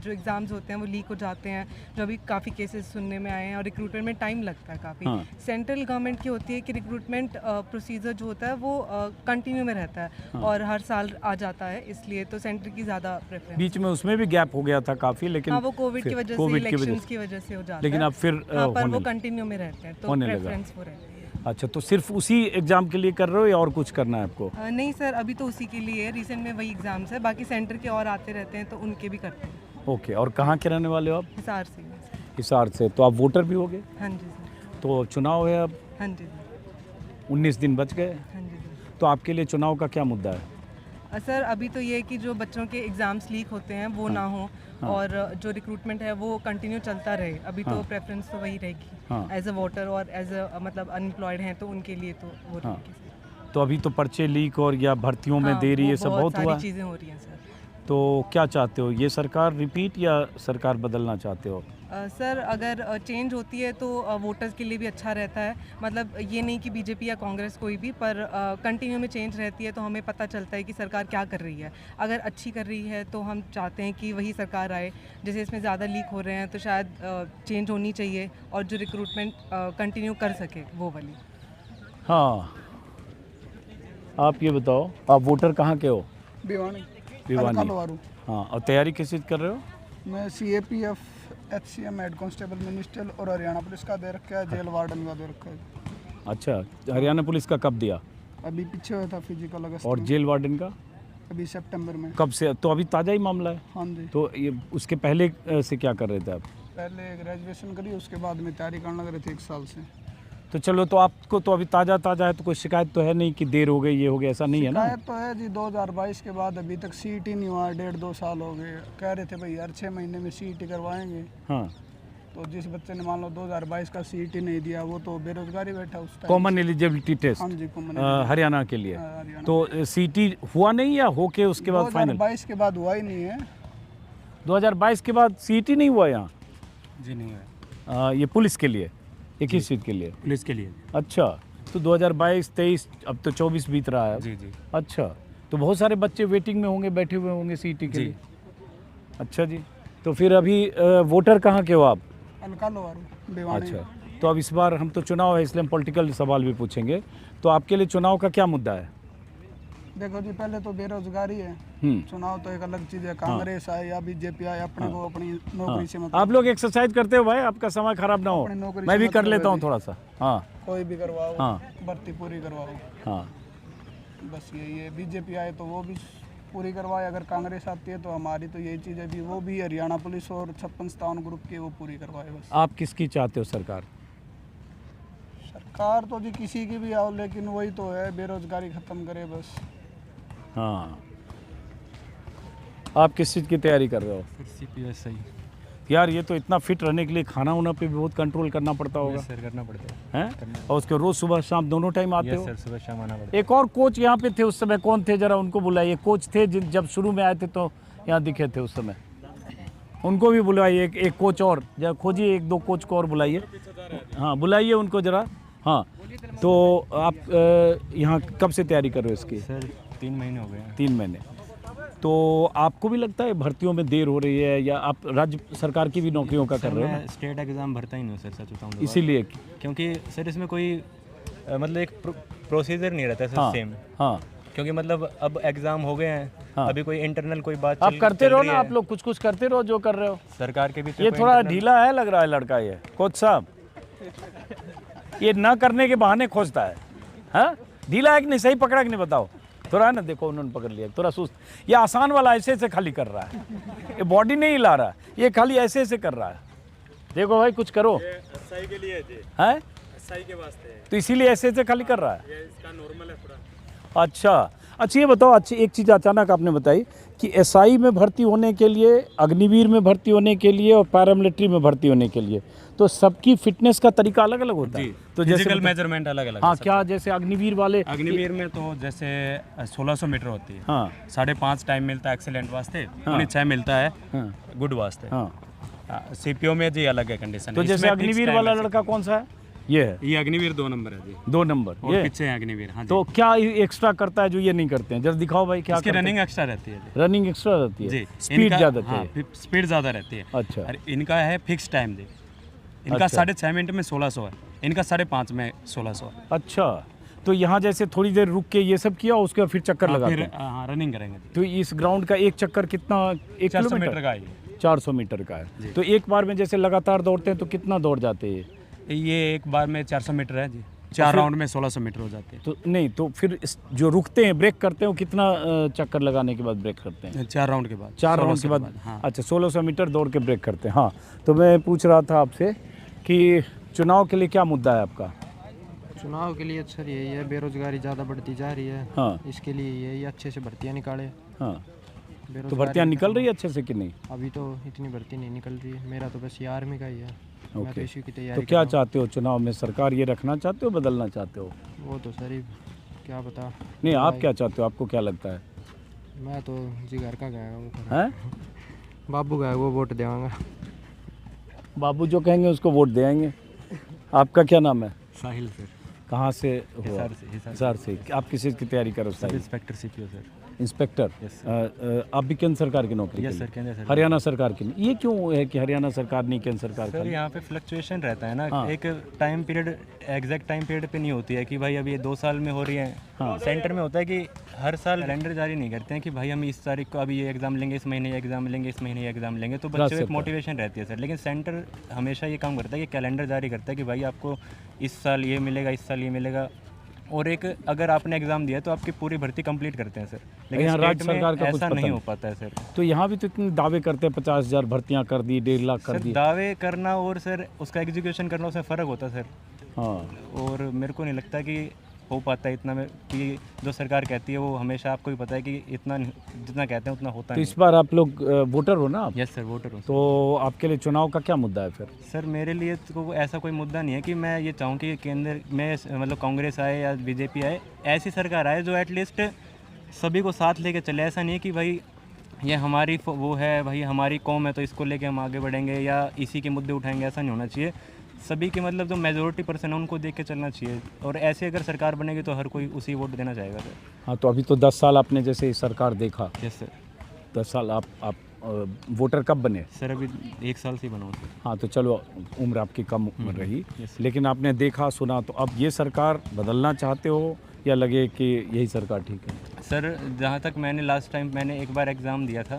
जो एग्ज़ाम्स होते हैं वो लीक हो जाते हैं, जो अभी काफ़ी केसेस सुनने में आए हैं, और रिक्रूटमेंट में टाइम लगता है काफ़ी। हाँ। सेंट्रल गवर्नमेंट की होती है कि रिक्रूटमेंट प्रोसीजर जो होता है वो कंटिन्यू में रहता है, हाँ। और हर साल आ जाता है, इसलिए तो सेंटर की ज़्यादा प्रेफरेंस। बीच में उसमें भी गैप हो गया था काफ़ी, लेकिन हाँ, वो कोविड की वजह से, इलेक्शंस की वजह से हो जाता है, लेकिन अब फिर पर वो होने कंटिन्यू में रहते हैं, तो होने लगा। प्रेफरेंस वो रहती है। अच्छा, तो सिर्फ उसी एग्जाम के लिए कर रहे हो या और कुछ करना है आपको? नहीं सर, अभी तो उसी के लिए है, रिसेंट में वही एग्ज़ाम्स है, बाकी सेंटर के और आते रहते हैं तो उनके भी करते हैं। ओके, और कहाँ के रहने वाले हो आप? हिसार से। हिसार से। तो आप वोटर भी होगे? हाँ जी सर। तो चुनाव है अब, हाँ जी सर। 19 दिन बच गए। हाँ जी सर। तो आपके लिए चुनाव का क्या मुद्दा है? सर, अभी तो ये है कि जो बच्चों के एग्ज़ाम्स लीक होते हैं वो ना हो, और जो रिक्रूटमेंट है वो कंटिन्यू चलता रहे। अभी तो प्रेफरेंस तो वही रहेगी एज अ वोटर, और एज अ मतलब अनएम्प्लॉयड हैं तो उनके लिए तो वो रहेगी। तो अभी तो पर्चे लीक और या भर्तियों में देरी, ये सब बहुत हुआ। चीज़ें हो रही हैं सर। तो क्या चाहते हो, ये सरकार रिपीट या सरकार बदलना चाहते हो? सर, अगर चेंज होती है तो वोटर्स के लिए भी अच्छा रहता है, मतलब ये नहीं कि बीजेपी या कांग्रेस कोई भी, पर कंटिन्यू में चेंज रहती है तो हमें पता चलता है कि सरकार क्या कर रही है। अगर अच्छी कर रही है तो हम चाहते हैं कि वही सरकार आए। जैसे इसमें ज़्यादा लीक हो रहे हैं तो शायद चेंज होनी चाहिए, और जो रिक्रूटमेंट कंटिन्यू कर सके वो वाली। हाँ, आप ये बताओ, आप वोटर कहाँ के हो? भिवानी। भिवानी। हाँ, और तैयारी किस चीज़ कर रहे हो? मैं CAPF, HCM, head constable minister और हरियाणा पुलिस का दे रखा है, जेल वार्डन का दे रखा है। अच्छा, हरियाणा पुलिस का कब दिया? अभी पीछे हुआ था फिजिकल अगस्त और में। जेल वार्डन का अभी सितंबर में। कब से? तो अभी ताज़ा ही मामला है। हाँ जी। तो ये उसके पहले से क्या कर रहे थे आप? पहले ग्रेजुएशन करी, उसके बाद में तैयारी करने लग रहे थे 1 साल से। तो चलो, तो आपको तो अभी ताज़ा है, तो कोई शिकायत तो है नहीं कि देर हो गई, ये हो गया, ऐसा नहीं है ना? शिकायत तो है जी, 2022 के बाद अभी तक CET नहीं हुआ, 1.5-2 साल हो गए। कह रहे थे भाई हर 6 महीने में CET करवाएंगे। हाँ, तो जिस बच्चे ने मान लो 2022 का CET नहीं दिया, वो तो बेरोजगारी बैठा उस टाइम। Common eligibility test. हाँ जी, कॉमन हरियाणा के लिए। हरियाणा। तो सीटी हुआ नहीं या होके उसके बाद फाइनल? 2022 के बाद हुआ ही नहीं है। 2022 के बाद सीटी नहीं हुआ यहाँ? जी नहीं है, ये पुलिस के लिए, 21 सीट के लिए? पुलिस के लिए। अच्छा, तो 2022-23, अब तो 24 बीत रहा है। जी जी। अच्छा, तो बहुत सारे बच्चे वेटिंग में होंगे, बैठे हुए होंगे सीटी के जी। लिए। अच्छा जी, तो फिर अभी वोटर कहाँ के हो आप? अलकालोवारू, भिवानी। अच्छा, तो अब इस बार हम तो चुनाव है, इसलिए हम पॉलिटिकल सवाल भी पूछेंगे। तो आपके लिए चुनाव का क्या मुद्दा है? देखो जी, पहले तो बेरोजगारी है। चुनाव तो एक अलग चीज़ है, कांग्रेस आए या बीजेपी आए, अपने को अपनी नौकरी से मतलब। आप लोग एक्सरसाइज करते हो भाई, आपका समय खराब ना हो, अपनी नौकरी मैं से भी कर मतलब लेता है हूँ जी। थोड़ा सा। हाँ कोई भी करवाओ, हाँ भर्ती पूरी करवाओ, हाँ, बस यही है। बीजेपी आए तो वो भी पूरी करवाए, अगर कांग्रेस आती है तो हमारी तो यही चीज़ है भी, वो भी हरियाणा पुलिस और 56-57 ग्रुप की वो पूरी करवाए बस। आप किसकी चाहते हो सरकार? सरकार तो जी किसी की भी आओ, लेकिन वही तो है, बेरोजगारी ख़त्म करे बस। हाँ, आप किस चीज़ की तैयारी कर रहे हो? CPS सही। यार, ये तो इतना फिट रहने के लिए खाना वाना पे भी बहुत कंट्रोल करना पड़ता होगा, सर करना पड़ता है। हैं? और उसके रोज़ सुबह शाम दोनों टाइम आते हो? सर, सुबह शाम आना पड़ता एक और कोच यहाँ पे थे उस समय, कौन थे जरा उनको बुलाइए। कोच थे जब शुरू में आए थे तो यहाँ दिखे थे उस समय, उनको भी बुलाइए। एक कोच और जरा खोजिए, 1-2 कोच को और बुलाइए। हाँ, बुलाइए उनको ज़रा। हाँ, तो आप यहाँ कब से तैयारी कर रहे हो इसकी? सर 3 महीने हो गए हैं। 3 महीने। तो आपको भी लगता है भर्तियों में देर हो रही है, या आप राज्य सरकार की भी नौकरियों का कर रहे हो? मैं स्टेट एग्ज़ाम भरता ही नहीं हूँ सर, सच बताऊँ तो। इसीलिए? क्योंकि सर इसमें कोई मतलब एक प्रोसीजर नहीं रहता सर, हाँ, सेम। हाँ, क्योंकि मतलब अब एग्ज़ाम हो गए हैं। हाँ। अभी कोई इंटरनल कोई बात आप करते रहो रही ना, है। आप लोग कुछ कुछ करते रहो जो कर रहे हो। सरकार के भी तो ये कोई थोड़ा internal- ढीला है लग रहा है लड़का ये कोच साहब, ये ना करने के बहाने खोजता है। हाँ, ढीला है कि नहीं, सही पकड़ा कि नहीं बताओ। थोड़ा है ना, देखो उन्होंने पकड़ लिया, थोड़ा सुस्त। ये आसान वाला ऐसे ऐसे खाली कर रहा है, ये बॉडी नहीं हिला रहा, ये खाली ऐसे ऐसे कर रहा है। देखो भाई कुछ करो, एसआई के लिए है जी, है एसआई के वास्ते है। तो इसीलिए ऐसे ऐसे खाली कर रहा है। ये इसका नॉर्मल है पूरा। अच्छा ये बताओ, अच्छी एक चीज़ अचानक आपने बताई कि एसआई में भर्ती होने के लिए, अग्निवीर में भर्ती होने के लिए और पैरामिलिट्री में भर्ती होने के लिए तो सबकी फिटनेस का तरीका अलग अलग होता है। तो फिजिकल मेजरमेंट अलग अलग। हाँ, क्या जैसे अग्निवीर वाले, अग्निवीर में तो जैसे 1600 मीटर होती है। हाँ 5.5 टाइम मिलता है एक्सीलेंट वास्ते, हाँ। उन्हें 6 मिलता है हाँ गुड वास्ते। हाँ। सीपीओ में जी अलग है कंडीशन। तो जैसे अग्निवीर वाला लड़का कौन सा है? ये है, ये अग्निवीर 2 नंबर है जी, 2 नंबर और ये। पीछे है अग्निवीर। हाँ जी। तो क्या एक्स्ट्रा करता है जो ये नहीं करते हैं? जरा दिखाओ भाई क्या इसकी करते हैं? रनिंग एक्स्ट्रा रहती है जी। रनिंग एक्स्ट्रा रहती है जी, स्पीड ज़्यादा चाहिए। हाँ, स्पीड ज़्यादा रहती है। अच्छा और इनका है फिक्स टाइम जी, इनका अच्छा। 6.5 मिनट में 1600 है, इनका 5.5 में 1600 है। अच्छा, तो यहाँ जैसे थोड़ी देर रुक के ये सब किया, उसके बाद फिर चक्कर हाँ, लगाते फिर हैं। हाँ रनिंग करेंगे जी। तो इस ग्राउंड का एक चक्कर कितना? 1 400 किलोमीटर मीटर का है ये। 400 मीटर का है। जी। तो एक बार में जैसे लगातार दौड़ते हैं तो कितना दौड़ जाते हैं? ये एक बार में 400 मीटर है जी, 4 फिर- राउंड में 1600 मीटर हो जाते हैं। तो नहीं, तो फिर जो रुकते हैं, ब्रेक करते हैं, वो कितना चक्कर लगाने के बाद ब्रेक करते हैं? 4 राउंड के बाद। 4 राउंड के 1600 बाद। हाँ। अच्छा, 1600 मीटर दौड़ के ब्रेक करते हैं। हाँ, तो मैं पूछ रहा था आपसे कि चुनाव के लिए क्या मुद्दा है आपका? चुनाव के लिए सर यही है, बेरोजगारी ज़्यादा बढ़ती जा रही है। हाँ इसके लिए यही अच्छे से भर्तियाँ निकाले। हाँ, तो बेरोजगारी भर्तियाँ निकल रही है अच्छे से कि नहीं? अभी तो इतनी भर्ती नहीं निकल रही है। मेरा तो बस ये आर्मी का ही है। मैं तो ओके, इसी की तो तैयारी क्या कर रहा चाहते हो चुनाव में? सरकार ये रखना चाहते हो, बदलना चाहते हो? हूँ। वो तो सर ही क्या बता। नहीं, आप क्या चाहते हो? आपको क्या लगता है? मैं तो जी घर का गया हूँ, हैं? बाबू गया वो वोट देवांगा। बाबू जो कहेंगे उसको वोट देंगे। आपका क्या नाम है? साहिल सर। कहाँ से हुआ? हिसार से। हिसार से। आप किस चीज़ की तैयारी कर रहे हो? Inspector CPO sir. इंस्पेक्टर। आप भी केंद्र सरकार की नौकरी के यस लिए? सर, केंद्र सरकार। हरियाणा सरकार की नहीं? ये क्यों है कि हरियाणा सरकार नहीं, केंद्र सरकार सर का? यहाँ पे फ्लक्चुएशन रहता है ना। हाँ। एक time period, exact time period पे नहीं होती है कि भाई अभी ये 2 साल में हो रही है। हाँ। सेंटर में होता है कि हर साल कैलेंडर जारी नहीं करते हैं कि भाई हम इस तारीख को अभी ये एग्ज़ाम लेंगे, इस महीने ये एग्ज़ाम लेंगे, इस महीने ये एग्ज़ाम लेंगे। तो बच्चों को एक मोटिवेशन रहती है सर। लेकिन सेंटर हमेशा ये काम करता है कि कैलेंडर जारी करता है कि भाई आपको इस साल ये मिलेगा, इस साल ये मिलेगा। और एक अगर आपने एग्ज़ाम दिया तो आपकी पूरी भर्ती कंप्लीट करते हैं सर। लेकिन यहाँ राज्य स्टेट में सरकार का कुछ ऐसा पता नहीं नहीं। हो पाता है सर। तो यहाँ भी तो इतने दावे करते हैं, 50,000 भर्तियाँ कर दी, 1.5 लाख कर सर दी। दावे करना और सर उसका एग्जीक्यूशन करना, उसमें फ़र्क होता है सर। हाँ, और मेरे को नहीं लगता कि हो पाता है इतना में कि जो सरकार कहती है वो हमेशा आपको भी पता है कि इतना जितना कहते हैं उतना होता तो नहीं। इस बार आप लोग वोटर हो ना आप? यस सर, वोटर हूँ। तो आपके लिए चुनाव का क्या मुद्दा है फिर? सर मेरे लिए तो ऐसा कोई मुद्दा नहीं है कि मैं ये चाहूँ कि केंद्र में मतलब कांग्रेस आए या बीजेपी आए, ऐसी सरकार आए जो एटलीस्ट सभी को साथ लेके चले। ऐसा नहीं है कि भाई ये हमारी वो है, भाई हमारी कौम है तो इसको लेके हम आगे बढ़ेंगे या इसी के मुद्दे उठाएंगे, ऐसा नहीं होना चाहिए। सभी के मतलब जो मेजोरिटी पर्सन है उनको देख के चलना चाहिए। और ऐसे अगर सरकार बनेगी तो हर कोई उसी वोट देना चाहेगा सर। हाँ, तो अभी तो 10 साल आपने जैसे सरकार देखा। Yes sir. 10 साल आप वोटर कब बने? सर अभी 1 साल से ही बना हूँ सर। हाँ, तो चलो उम्र आपकी कम उम्र रही, यस। लेकिन आपने देखा सुना, तो अब ये सरकार बदलना चाहते हो या लगे कि यही सरकार ठीक है? सर जहाँ तक मैंने लास्ट टाइम मैंने एक बार एग्ज़ाम दिया था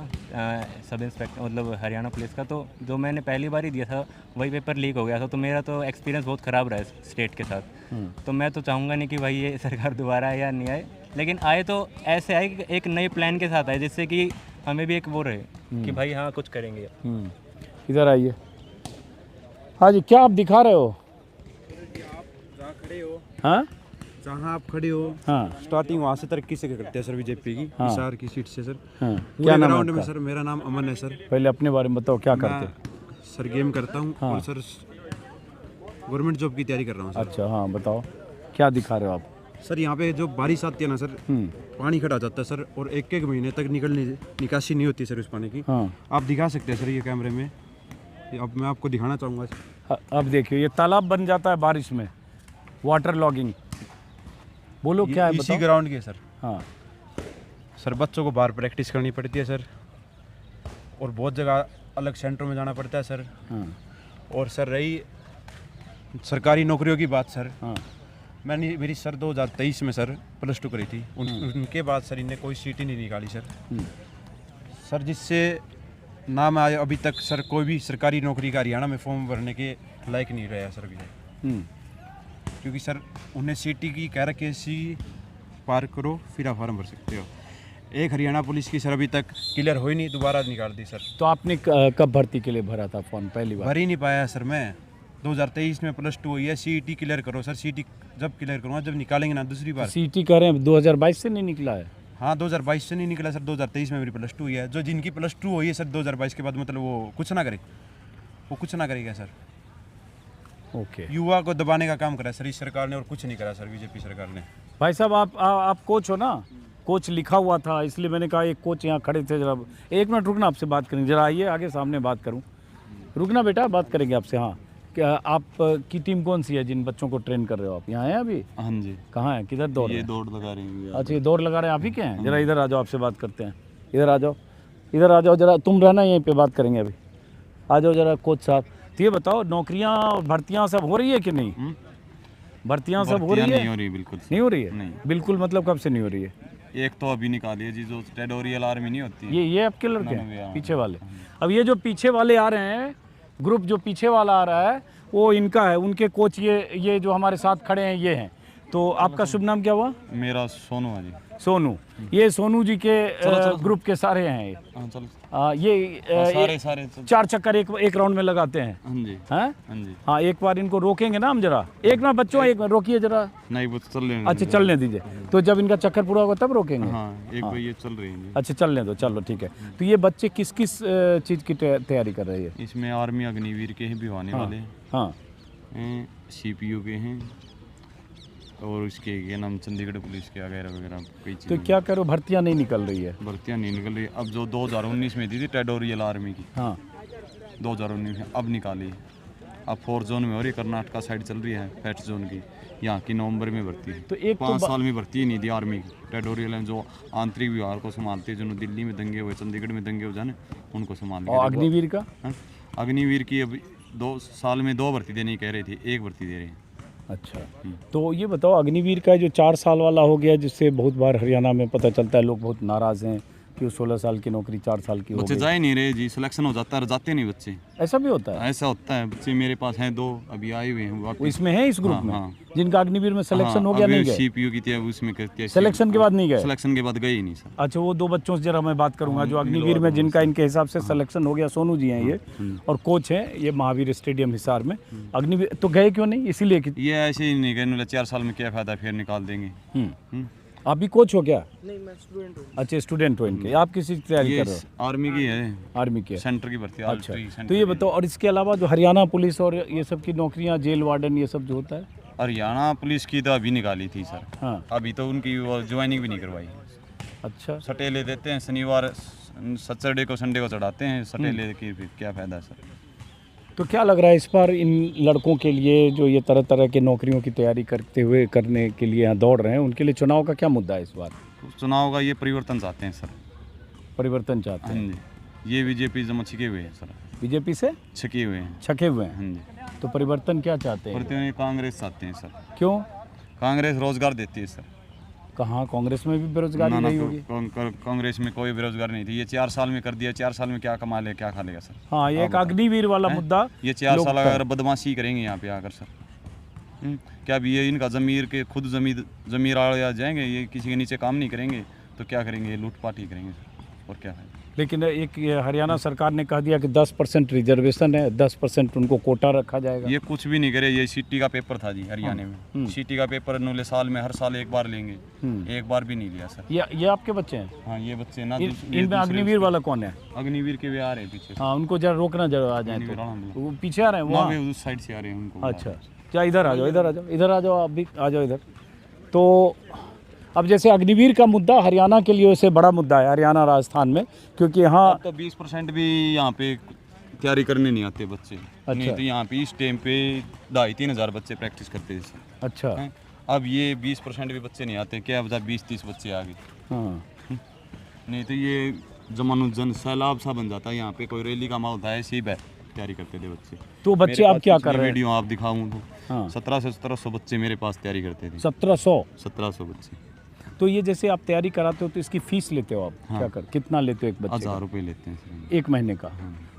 सब इंस्पेक्टर मतलब हरियाणा पुलिस का, तो जो मैंने पहली बार ही दिया था वही पेपर लीक हो गया था। तो मेरा तो एक्सपीरियंस बहुत ख़राब रहा है स्टेट के साथ। तो मैं तो चाहूँगा नहीं कि भाई ये सरकार दोबारा आए या नहीं आए, लेकिन आए तो ऐसे आए कि एक नए प्लान के साथ आए जिससे कि हमें भी एक वो रहे कि भाई हाँ कुछ करेंगे। इधर आइए। हाँ जी, क्या आप दिखा रहे हो? जहाँ खड़े हो, हाँ जहाँ आप खड़े हो, हाँ स्टार्टिंग वहाँ से तरक्की से करते हैं सर बीजेपी की। हाँ। हिसार की सीट से सर। हाँ, पूरे क्या नाम है ग्राउंड में आपका? सर मेरा नाम अमन है सर। पहले अपने बारे में बताओ, क्या करते हैं? मैं सर गेम करता हूँ हाँ। और सर गवर्नमेंट जॉब की तैयारी कर रहा हूँ सर। अच्छा, हाँ बताओ क्या दिखा रहे हो आप? सर यहाँ पे जो बारिश आती है ना सर, पानी खड़ा जाता है सर, और 1-1 महीने तक निकासी नहीं होती सर उस पानी की। हाँ, आप दिखा सकते हैं सर ये कैमरे में। अब मैं आपको दिखाना चाहूँगा सर। अब देखिए, ये तालाब बन जाता है बारिश में, वाटर लॉगिंग। बोलो क्या है, इसी बताओ। ग्राउंड के सर। हाँ, सर बच्चों को बाहर प्रैक्टिस करनी पड़ती है सर, और बहुत जगह अलग सेंटरों में जाना पड़ता है सर। हाँ, और सर रही सरकारी नौकरियों की बात सर, हाँ, मेरी सर 2023 में सर +2 करी थी। उनके बाद सर इन्हें कोई सीट ही नहीं निकाली सर। सर जिससे नाम आए अभी तक सर कोई भी सरकारी नौकरी का हरियाणा में फॉर्म भरने के लायक नहीं रहा सर विजय। क्योंकि सर उन्हें सीटी की कह रखे सी पार करो फिर आप फॉर्म भर सकते हो। एक हरियाणा पुलिस की सर अभी तक क्लियर हो ही नहीं, दोबारा निकाल दी सर। तो आपने कब भर्ती के लिए भरा था फॉर्म पहली बार? भर ही नहीं पाया सर मैं। 2023 में +2 हुई है, सीईटी क्लियर करो सर। सीईटी जब क्लियर करूँगा जब निकालेंगे ना दूसरी बार। सीईटी कर रहे हैं 2022 से नहीं निकला है? हाँ 2022 से नहीं निकला सर, 2023 में मेरी +2 हुई है। जो जिनकी +2 हुई है सर 2022 के बाद मतलब वो कुछ ना करे, वो कुछ ना करेगा सर। ओके। युवा को दबाने का काम करा सर इस सरकार ने, और कुछ नहीं करा सर बीजेपी सरकार ने। भाई साहब आप कोच हो ना? कोच लिखा हुआ था इसलिए मैंने कहा एक कोच यहाँ खड़े थे। जरा 1 मिनट रुकना, आपसे बात करेंगे। जरा आइए आगे सामने बात करूँ। रुकना बेटा, बात करेंगे आपसे। हाँ, क्या आप की टीम कौन सी है जिन बच्चों को ट्रेन कर रहे हो आप? यहाँ हैं अभी? हाँ जी। कहाँ है, किधर दौड़ रहे ये हैं? दौड़ लगा रहे हैं। अच्छा, ये दौड़ लगा रहे हैं, आप ही के हैं? जरा इधर आ जाओ, आपसे बात करते हैं। इधर आ जाओ, इधर आ जाओ जरा। तुम रहना यहीं पे, बात करेंगे अभी। आ जाओ जरा कोच साहब। तो ये बताओ, नौकरियाँ और भर्तियाँ सब हो रही है कि नहीं? भर्तियाँ सब हो रही है? नहीं हो रही, बिल्कुल नहीं हो रही है? नहीं। बिल्कुल मतलब कब से नहीं हो रही है? एक तो अभी निकाली है जी, जो टेरिटोरियल आर्मी नहीं होती। ये आपके लड़के हाँ, हैं हाँ। पीछे वाले? अब ये जो पीछे वाले आ रहे हैं, ग्रुप जो पीछे वाला आ रहा है वो इनका है। उनके कोच ये जो हमारे साथ खड़े हैं ये हैं। तो आपका शुभ नाम क्या हुआ? मेरा सोनू है जी। सोनू। ये सोनू जी के ग्रुप के सारे हैं ये। हाँ चलो। ये सारे 4 चक्कर एक राउंड में लगाते हैं। हाँ जी। हाँ हाँ जी। हाँ, एक बार इनको रोकेंगे ना हम जरा। एक ना बच्चों, एक बार रोकिए जरा। नहीं वो चल रहे हैं। अच्छा चलने दीजिए, तो जब इनका चक्कर पूरा होगा तब रोकेंगे। हाँ एक बार ये चल रही है। अच्छा चलने दो, चलो ठीक है। तो ये बच्चे किस किस चीज़ की तैयारी कर रहे हैं? इसमें आर्मी अग्निवीर के हैं भी आने वाले। हाँ, CPU के हैं और उसके क्या नाम चंडीगढ़ पुलिस के वगैरह वगैरह कई तो चीज़ें। क्या करो, भर्तियाँ नहीं निकल रही है? भर्तियाँ नहीं निकल रही। अब जो 2019 में थी टेरिटोरियल आर्मी की, हाँ 2019 में अब निकाली। अब 4 जोन में हो रही, कर्नाटका साइड चल रही है फैट जोन की। यहाँ की नवंबर में भर्ती है। तो एक 5 साल में भर्ती ही नहीं थी आर्मी की। टेरिटोरियल है जो आंतरिक विभाग को संभालती है, जो दिल्ली में दंगे हुए, चंडीगढ़ में दंगे हो जाने, उनको संभाल। और अग्निवीर का? अग्निवीर की अभी 2 साल में 2 भर्ती देने कह रही थी, 1 भर्ती दे रही है। अच्छा, तो ये बताओ, अग्निवीर का जो 4 साल वाला हो गया, जिससे बहुत बार हरियाणा में पता चलता है लोग बहुत नाराज़ हैं कि वो 16 साल की नौकरी 4 साल की हो बच्चे गई। जा ही नहीं रहे जी, सिलेक्शन हो जाता है, जाते नहीं बच्चे। ऐसा भी होता है? ऐसा होता है। बच्चे मेरे पास हैं 2 अभी आए हुए हैं वापस। वो इसमें है इस ग्रुप हाँ, में हाँ। जिनका अग्निवीर में सिलेक्शन हो गया? नहीं गए? CPU की थी उसमें करती है। सिलेक्शन के बाद नहीं गए? सिलेक्शन के बाद गए ही नहीं सर। अच्छा, वो 2 बच्चों से जरा मैं बात करूंगा जो अग्निवीर में जिनका इनके हिसाब से सिलेक्शन हो गया। सोनू जी हैं ये, और कोच हैं ये महावीर स्टेडियम हिसार में। अग्निवीर तो गए क्यों नहीं? इसीलिए कि ये ऐसे ही नहीं गए, 4 साल में क्या फायदा, फिर निकाल देंगे। आप भी कोच हो क्या? नहीं, मैं स्टूडेंट हूँ। अच्छा, स्टूडेंट हो इनके। आप किसी की तैयारी ये कर रहे हो? आर्मी की है। आर्मी की है। सेंटर की भर्ती। अच्छा, तो ये बताओ, और इसके अलावा जो हरियाणा पुलिस और ये सब की नौकरियां, जेल वार्डन, ये सब जो होता है? हरियाणा पुलिस की तो अभी निकाली थी सर। हाँ। अभी तो उनकी ज्वाइनिंग भी नहीं करवाई। अच्छा, सटेले देते हैं, शनिवार सैटरडे को संडे को चढ़ाते हैं सटेले की, फिर क्या फ़ायदा है सर। तो क्या लग रहा है इस बार इन लड़कों के लिए जो ये तरह तरह के नौकरियों की तैयारी करने के लिए यहाँ दौड़ रहे हैं, उनके लिए चुनाव का क्या मुद्दा है इस बार? चुनाव का ये परिवर्तन चाहते हैं सर। परिवर्तन चाहते हाँ हैं? जी। ये बीजेपी जमा छिके हुए हैं सर। बीजेपी से छिके हुए हैं। छके हुए हैं? हाँ जी। तो परिवर्तन क्या चाहते हैं? प्रतिनिधि कांग्रेस चाहते हैं सर। क्यों? कांग्रेस रोजगार देती है सर। कहाँ, कांग्रेस में भी बेरोजगारी ना रही होगी? कांग्रेस में कोई बेरोजगार नहीं थी। ये 4 साल में कर दिया, 4 साल में क्या कमा ले, क्या खा लेगा सर। हाँ, ये एक अग्निवीर वाला मुद्दा। ये 4 साल अगर बदमाशी करेंगे यहाँ पे आकर सर, क्या भी ये इनका ज़मीर के खुद ज़मीर आ जाएंगे, ये किसी के नीचे काम नहीं करेंगे तो क्या करेंगे, ये लूटपाट ही करेंगे सर, और क्या है। लेकिन एक ये हरियाणा सरकार ने कह दिया कि 10% रिजर्वेशन है, 10% उनको कोटा रखा जाएगा। ये कुछ भी नहीं करे। ये सीटी का पेपर था जी हरियाणा में। सीटी का पेपर इन्होंने साल में हर साल 1 बार लेंगे, 1 बार भी नहीं लिया सर। ये आपके बच्चे हैं? हाँ, ये बच्चे ना। इनमें अग्निवीर वाला कौन है? अग्निवीर के भी आ रहे हैं पीछे। हाँ, उनको जरा रोकना, जरा आ जाए तो। वो पीछे आ रहे हैं वहाँ? उस साइड से आ रहे हैं उनको। अच्छा, क्या इधर आ जाओ, इधर आ जाओ, इधर आ जाओ, आप भी आ जाओ इधर। तो अब जैसे अग्निवीर का मुद्दा हरियाणा के लिए वैसे बड़ा मुद्दा है हरियाणा राजस्थान में, क्योंकि यहाँ तो 20% भी यहाँ पे तैयारी करने नहीं आते बच्चे। अच्छा। नहीं तो यहाँ पे इस टाइम पे 2,500-3 हज़ार बच्चे प्रैक्टिस करते थे। अच्छा। अब ये 20% भी बच्चे नहीं आते, क्या वजह 20-30 बच्चे आ गए। हाँ। नहीं तो ये जमानुजन सैलाब सा बन जाता है यहाँ पे। कोई रैली का माहौल था ऐसी तैयारी करते थे बच्चे। तो बच्चे मेरे आप पास क्या कुछ तो कर रहे हैं? वीडियो आप दिखाऊं तो हाँ। 1700 बच्चे मेरे पास तैयारी करते थे। 1700 बच्चे। तो ये जैसे आप तैयारी कराते हो तो इसकी फीस लेते हो आप? हाँ। क्या कर कितना लेते हो एक बच्चे 1000 का? रुपये लेते हैं सर। एक महीने का?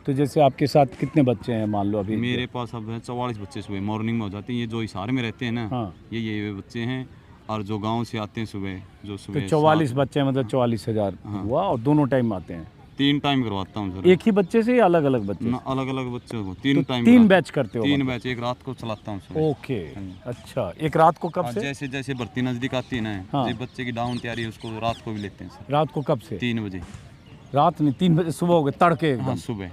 तो जैसे आपके साथ कितने बच्चे हैं मान लो अभी? मेरे पास अब है 44 बच्चे सुबह मॉर्निंग में हो जाते हैं। ये जो हिसार में रहते हैं ना, हाँ। ये बच्चे हैं, और जो गांव से आते हैं सुबह, जो तो सुबह 44 बच्चे हैं, मतलब 44,000 हाँ। हुआ। और दोनों टाइम आते हैं? 3 टाइम करवाता हूँ सर। एक ही बच्चे से या अलग अलग बच्चे? अलग अलग बच्चों को 3 टाइम। 3 बैच करते हो? 3 मतलब? बैच, एक रात को चलाता हूँ सुबह। ओके, अच्छा। एक रात को कब हाँ, से? जैसे जैसे भर्ती नजदीक आती है ना, हाँ। जिस बच्चे की डाउन तैयारी है उसको रात को भी लेते हैं सर। रात को कब से? 3 बजे। रात नहीं, 3 बजे सुबह हो गए तड़के एकदम? हाँ, सुबह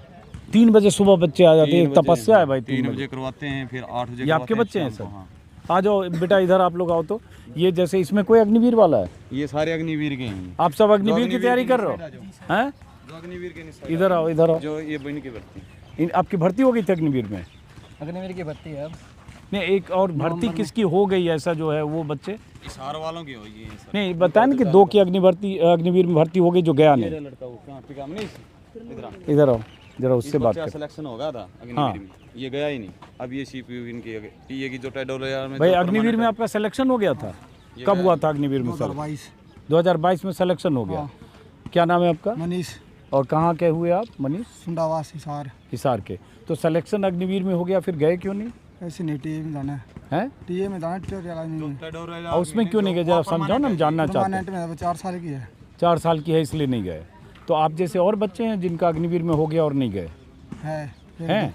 3 बजे सुबह बच्चे आ जाते हैं। 3 एक तपस्या है भाई। 3 बजे करवाते हैं, फिर 8 बजे ये आपके करवाते बच्चे हैं शाम सर? को। हाँ। आ जाओ बेटा, इधर आप लोग आओ। तो ये जैसे इसमें कोई अग्निवीर वाला है? ये सारे अग्निवीर के हैं। आप सब अग्निवीर की तैयारी कर रहे हो हैं? जो अग्निवीर के इधर आओ, इधर आओ। जो ये बहन की भर्ती। आपकी भर्ती हो गई थी अग्निवीर में? अग्निवीर की भर्ती है अब। नहीं, एक और भर्ती किसकी हो गई ऐसा जो है वो बच्चे? हिसार वालों की होगी ये सर। नहीं बताया ना कि 2 की अग्निवीर में भर्ती हो गई जो गया नहीं। लड़का वो कहाँ पिका में नहीं, इधर आओ जरा, उससे बात कर। सिलेक्शन होगा था अग्निवीर हाँ। में, ये गया ही नहीं। अब ये सीपीयू इनकी टीए की जो टेडोलर में भाई जो अग्निवीर permanent में है। आपका सिलेक्शन हो गया था? कब हुआ था अग्निवीर में सर? 2022 में सिलेक्शन हो गया। क्या नाम है आपका? मनीष। और कहाँ के हुए आप मनीष? सुंडावास हिसार। हिसार के। तो सिलेक्शन अग्निवीर में हो गया, फिर गए क्यों नहीं? ऐसे नहीं, टीए में जाना है? टीए में जाना, ट्यूटोरियल में। और उसमें क्यों नहीं गए? जरा समझाओ ना, हम जानना चाहते हैं। परमानेंट में 4 साल की है। 4 साल की है इसलिए नहीं गए। तो आप जैसे और बच्चे हैं जिनका अग्निवीर में हो गया और नहीं गए हैं?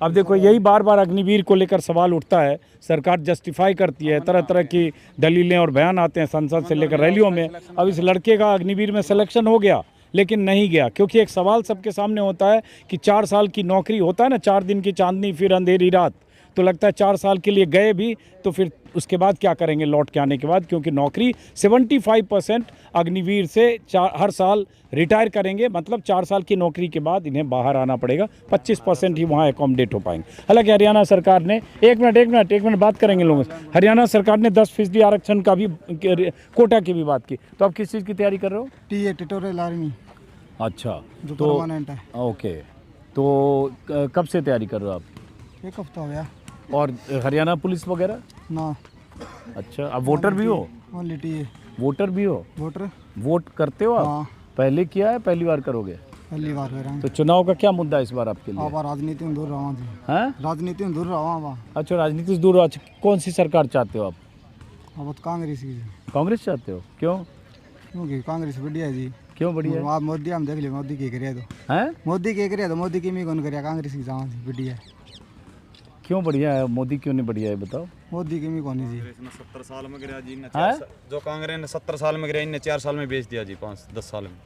अब देखो यही बार बार अग्निवीर को लेकर सवाल उठता है। सरकार जस्टिफाई करती है, तरह तरह की दलीलें और बयान आते हैं संसद से लेकर रैलियों में। अब इस लड़के का अग्निवीर में सिलेक्शन हो गया लेकिन नहीं गया, क्योंकि एक सवाल सबके सामने होता है कि 4 साल की नौकरी होता है ना, 4 दिन की चांदनी फिर अंधेरी रात। तो लगता है 4 साल के लिए गए भी तो फिर उसके बाद क्या करेंगे लौट के आने के बाद? क्योंकि नौकरी 75% अग्निवीर से हर साल रिटायर करेंगे, मतलब 4 साल की नौकरी के बाद इन्हें बाहर आना पड़ेगा। 25% ही वहाँ एकोमोडेट हो पाएंगे। हालांकि हरियाणा सरकार ने एक मिनट बात करेंगे लोगों से। हरियाणा सरकार ने 10% आरक्षण का भी, कोटा की भी बात की। तो आप किस चीज़ की तैयारी कर रहे हो? TA tutorial army. अच्छा, जो तो परमानेंट है। ओके, तो कब से तैयारी कर रहे हो आप? 1 हफ्ता हो गया। और हरियाणा पुलिस वगैरह? ना। अच्छा, आप वोटर भी हो? Only TA. वोटर भी हो? वोटर। वोट करते हो आप? हाँ। पहले किया है, पहली बार करोगे? पहली बार कर रहा हूँ। तो चुनाव का क्या मुद्दा है इस बार आपके लिए? आप राजनीति में दूर रहा हूँ। हैं? राजनीति में दूर रहा हूँ। अच्छा, राजनीति से दूर हो। अच्छा, कौन सी सरकार चाहते हो आप? अब कांग्रेस की। कांग्रेस चाहते हो? क्यों? क्योंकि कांग्रेस बढ़िया है जी। क्यों बढ़िया है? आप मोदी हम देख लिया, मोदी के करिए तो हैं? मोदी के करिए तो मोदी की मी कौन करिए, कांग्रेस की जहाँ बढ़िया है। क्यों बढ़िया है? मोदी क्यों नहीं बढ़िया है बताओ? मोदी की मी कौन है जी? 70 साल में गिरा जी ने हैं? जो कांग्रेस ने 70 साल में गिरा, इनने 4 साल में बेच दिया जी। 5-10 साल में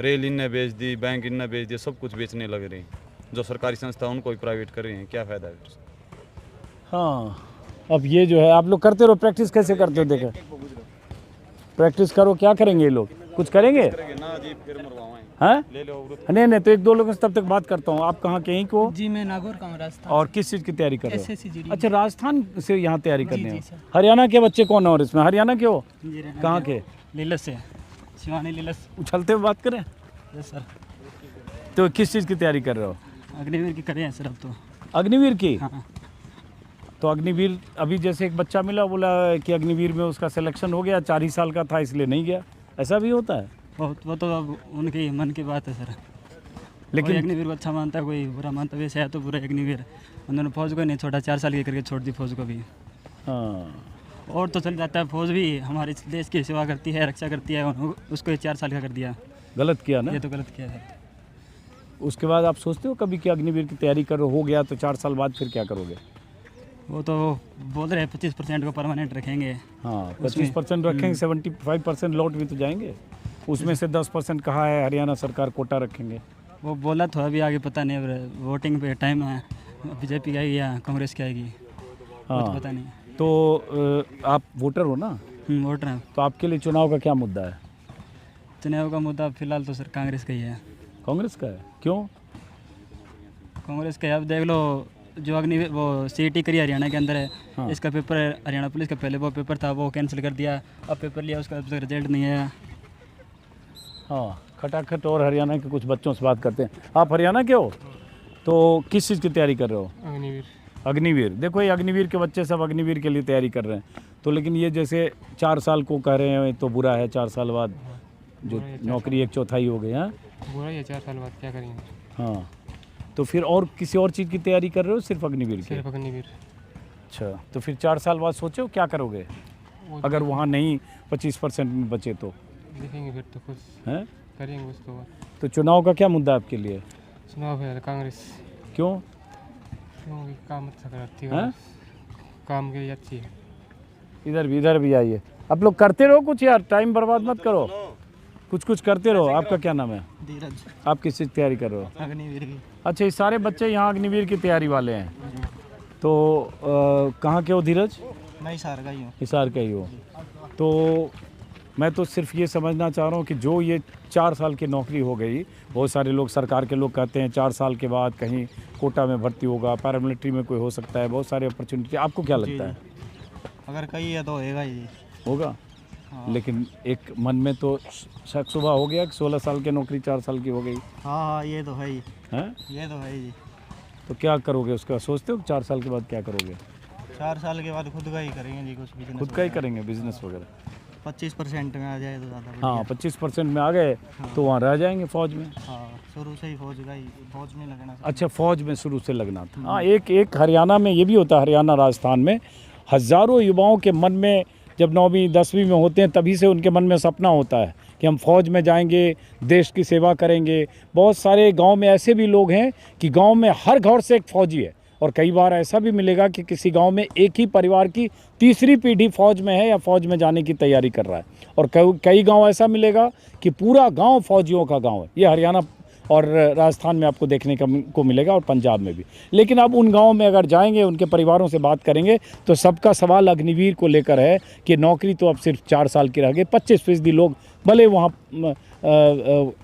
रेल इनने बेच दी, बैंक इनने बेच दिया, सब कुछ बेचने लग रहे हैं। जो सरकारी संस्था उनको भी प्राइवेट कर रहे हैं, क्या फ़ायदा है? हाँ, अब ये जो है आप लोग करते रहो। प्रैक्टिस कैसे करते हो? देखो प्रैक्टिस करो। क्या करेंगे ये लोग? कुछ करेंगे ना जी, फिर मरवाएं। हैं? ले लो। नहीं, तो 1-2 लोगों से तब तक बात करता हूँ। आप कहाँ के हैं को? जी मैं नागौर का हूँ, राजस्थान। और किस चीज़ की तैयारी कर रहे हो? SSC अच्छा, राजस्थान से यहाँ तैयारी करने हो। हरियाणा के बच्चे कौन है? और इसमें हरियाणा के हो? कहाँ के? लीलस से, शिवानी लीलस। उछलते हुए बात करें। सर तो किस चीज़ की तैयारी कर रहे हो? अग्निवीर की करें सर अब तो। अग्निवीर की? हाँ। तो अग्निवीर अभी जैसे एक बच्चा मिला, बोला कि अग्निवीर में उसका सिलेक्शन हो गया, 4 ही साल का था इसलिए नहीं गया। ऐसा भी होता है? वो तो अब उनके मन की बात है सर। लेकिन अग्निवीर को अच्छा मानता है, कोई बुरा मानता है। वैसे है तो पूरा अग्निवीर। उन्होंने फौज को नहीं छोड़ा, 4 साल की करके छोड़ दी फौज को भी। हाँ, और तो चल जाता है, फौज भी हमारे देश की सेवा करती है, रक्षा करती है। उसको 4 साल का कर दिया। गलत किया ना? ये तो गलत किया है। उसके बाद आप सोचते हो कभी कि अग्निवीर की तैयारी करो, हो गया तो 4 साल बाद फिर क्या करोगे? वो तो बोल रहे हैं 25% को परमानेंट रखेंगे। हाँ, 25% रखेंगे, 75% लौट भी तो जाएंगे। उसमें से 10% कहा है हरियाणा सरकार कोटा रखेंगे। वो बोला तो अभी आगे पता नहीं। अब वोटिंग पे टाइम है, बीजेपी की आएगी या कांग्रेस की आएगी, वो तो पता नहीं। तो आप वोटर हो ना? वोटर हैं। तो आपके लिए चुनाव का क्या मुद्दा है? चुनाव का मुद्दा फिलहाल तो सर कांग्रेस का ही है। कांग्रेस का है? क्यों कांग्रेस का? अब देख लो, जो वो CET करी हरियाणा के अंदर है। हाँ। इसका पेपर हरियाणा पुलिस का पहले वो पेपर था, वो कैंसिल कर दिया। अब पेपर लिया, उसका अब तक रिजल्ट नहीं आया। हाँ, खटाखट। और हरियाणा के कुछ बच्चों से बात करते हैं। आप हरियाणा के हो? तो किस चीज़ की तैयारी कर रहे हो? अग्निवीर। अग्निवीर। देखो ये अग्निवीर के बच्चे सब अग्निवीर के लिए तैयारी कर रहे हैं, तो लेकिन ये जैसे 4 साल को कह रहे हैं तो बुरा है, 4 साल बाद जो नौकरी 1/4 हो गई है। बुरा ही है, 4 साल बाद क्या करेंगे। हाँ, तो फिर और किसी और चीज़ की तैयारी कर रहे हो, सिर्फ अग्निवीर की? सिर्फ अग्निवीर। अच्छा, तो फिर 4 साल बाद सोचो क्या करोगे अगर वहाँ नहीं 25% में बचे तो? देखेंगे फिर तो कुछ हैं? करेंगे उसको। तो चुनाव का क्या मुद्दा है आपके लिए? चुनाव है कांग्रेस। क्यों? क्योंकि काम अच्छा कराती हैं? है, काम के लिए अच्छी है। इधर भी आइए। आप लोग करते रहो कुछ यार, टाइम बर्बाद मत करो, कुछ करते रहो। आपका क्या नाम है? धीरज। आप किस चीज़ की तैयारी कर रहे हो? अग्निवीर की। अच्छा, ये सारे बच्चे यहाँ अग्निवीर की तैयारी वाले हैं। तो कहाँ के हो धीरज? मैं हिसार का ही हूँ। हिसार का ही हो। तो मैं तो सिर्फ ये समझना चाह रहा हूँ कि जो ये 4 साल की नौकरी हो गई, बहुत सारे लोग सरकार के लोग कहते हैं 4 साल के बाद कहीं कोटा में भर्ती होगा, पैरामिलिट्री में कोई हो सकता है, बहुत सारे अपॉर्चुनिटी। आपको क्या लगता है? अगर कहीं है तो होएगा ही। होगा। लेकिन एक मन में तो शक सुबह हो गया कि 16 साल की नौकरी 4 साल की हो गई। हाँ, ये तो है ही। हैं? ये तो है ही। तो क्या करोगे उसका? सोचते हो 4 साल के बाद क्या करोगे? 4 साल के बाद खुद का ही करेंगे जी, कुछ बिजनेस। खुद का ही करेंगे बिजनेस वगैरह? 25% में आ जाए तो ज़्यादा। हाँ, 25% में आ गए तो वहाँ रह जाएंगे फौज में। हाँ, शुरू से ही फौज में लगना। अच्छा, फौज में शुरू से लगना था। हाँ, एक हरियाणा में ये भी होता है, हरियाणा राजस्थान में हज़ारों युवाओं के मन में जब 9वीं 10वीं में होते हैं तभी से उनके मन में सपना होता है कि हम फौज में जाएंगे, देश की सेवा करेंगे। बहुत सारे गांव में ऐसे भी लोग हैं कि गांव में हर घर से एक फौजी है, और कई बार ऐसा भी मिलेगा कि किसी गांव में एक ही परिवार की तीसरी पीढ़ी फौज में है या फौज में जाने की तैयारी कर रहा है, और कई गांव ऐसा मिलेगा कि पूरा गांव फौजियों का गांव है। ये हरियाणा और राजस्थान में आपको देखने को मिलेगा, और पंजाब में भी। लेकिन अब उन गाँव में अगर जाएंगे, उनके परिवारों से बात करेंगे, तो सबका सवाल अग्निवीर को लेकर है कि नौकरी तो अब सिर्फ 4 साल की रह गई। 25% लोग भले वहाँ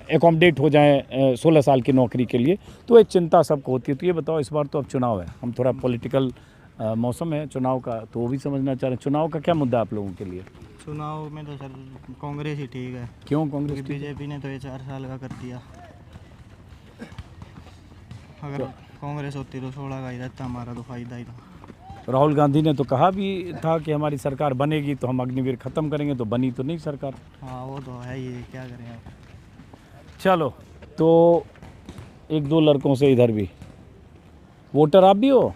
एकोमोडेट हो जाएं 16 साल की नौकरी के लिए, तो एक चिंता सबको होती है। तो ये बताओ, इस बार तो अब चुनाव है, हम थोड़ा पॉलिटिकल मौसम है चुनाव का, तो वो भी समझना चाह रहे हैं चुनाव का क्या मुद्दा है आप लोगों के लिए? चुनाव में तो सर कांग्रेस ही ठीक है। क्यों कांग्रेस? बीजेपी ने तो ये 4 साल का कर दिया। अगर कांग्रेस होती तो 16 का ही रहता, हमारा तो फायदा ही था। राहुल गांधी ने तो कहा भी था कि हमारी सरकार बनेगी तो हम अग्निवीर ख़त्म करेंगे, तो बनी तो नहीं सरकार। हाँ, वो तो है ही, क्या करें आप। चलो, तो 1-2 लड़कों से इधर भी वोटर आप भी हो?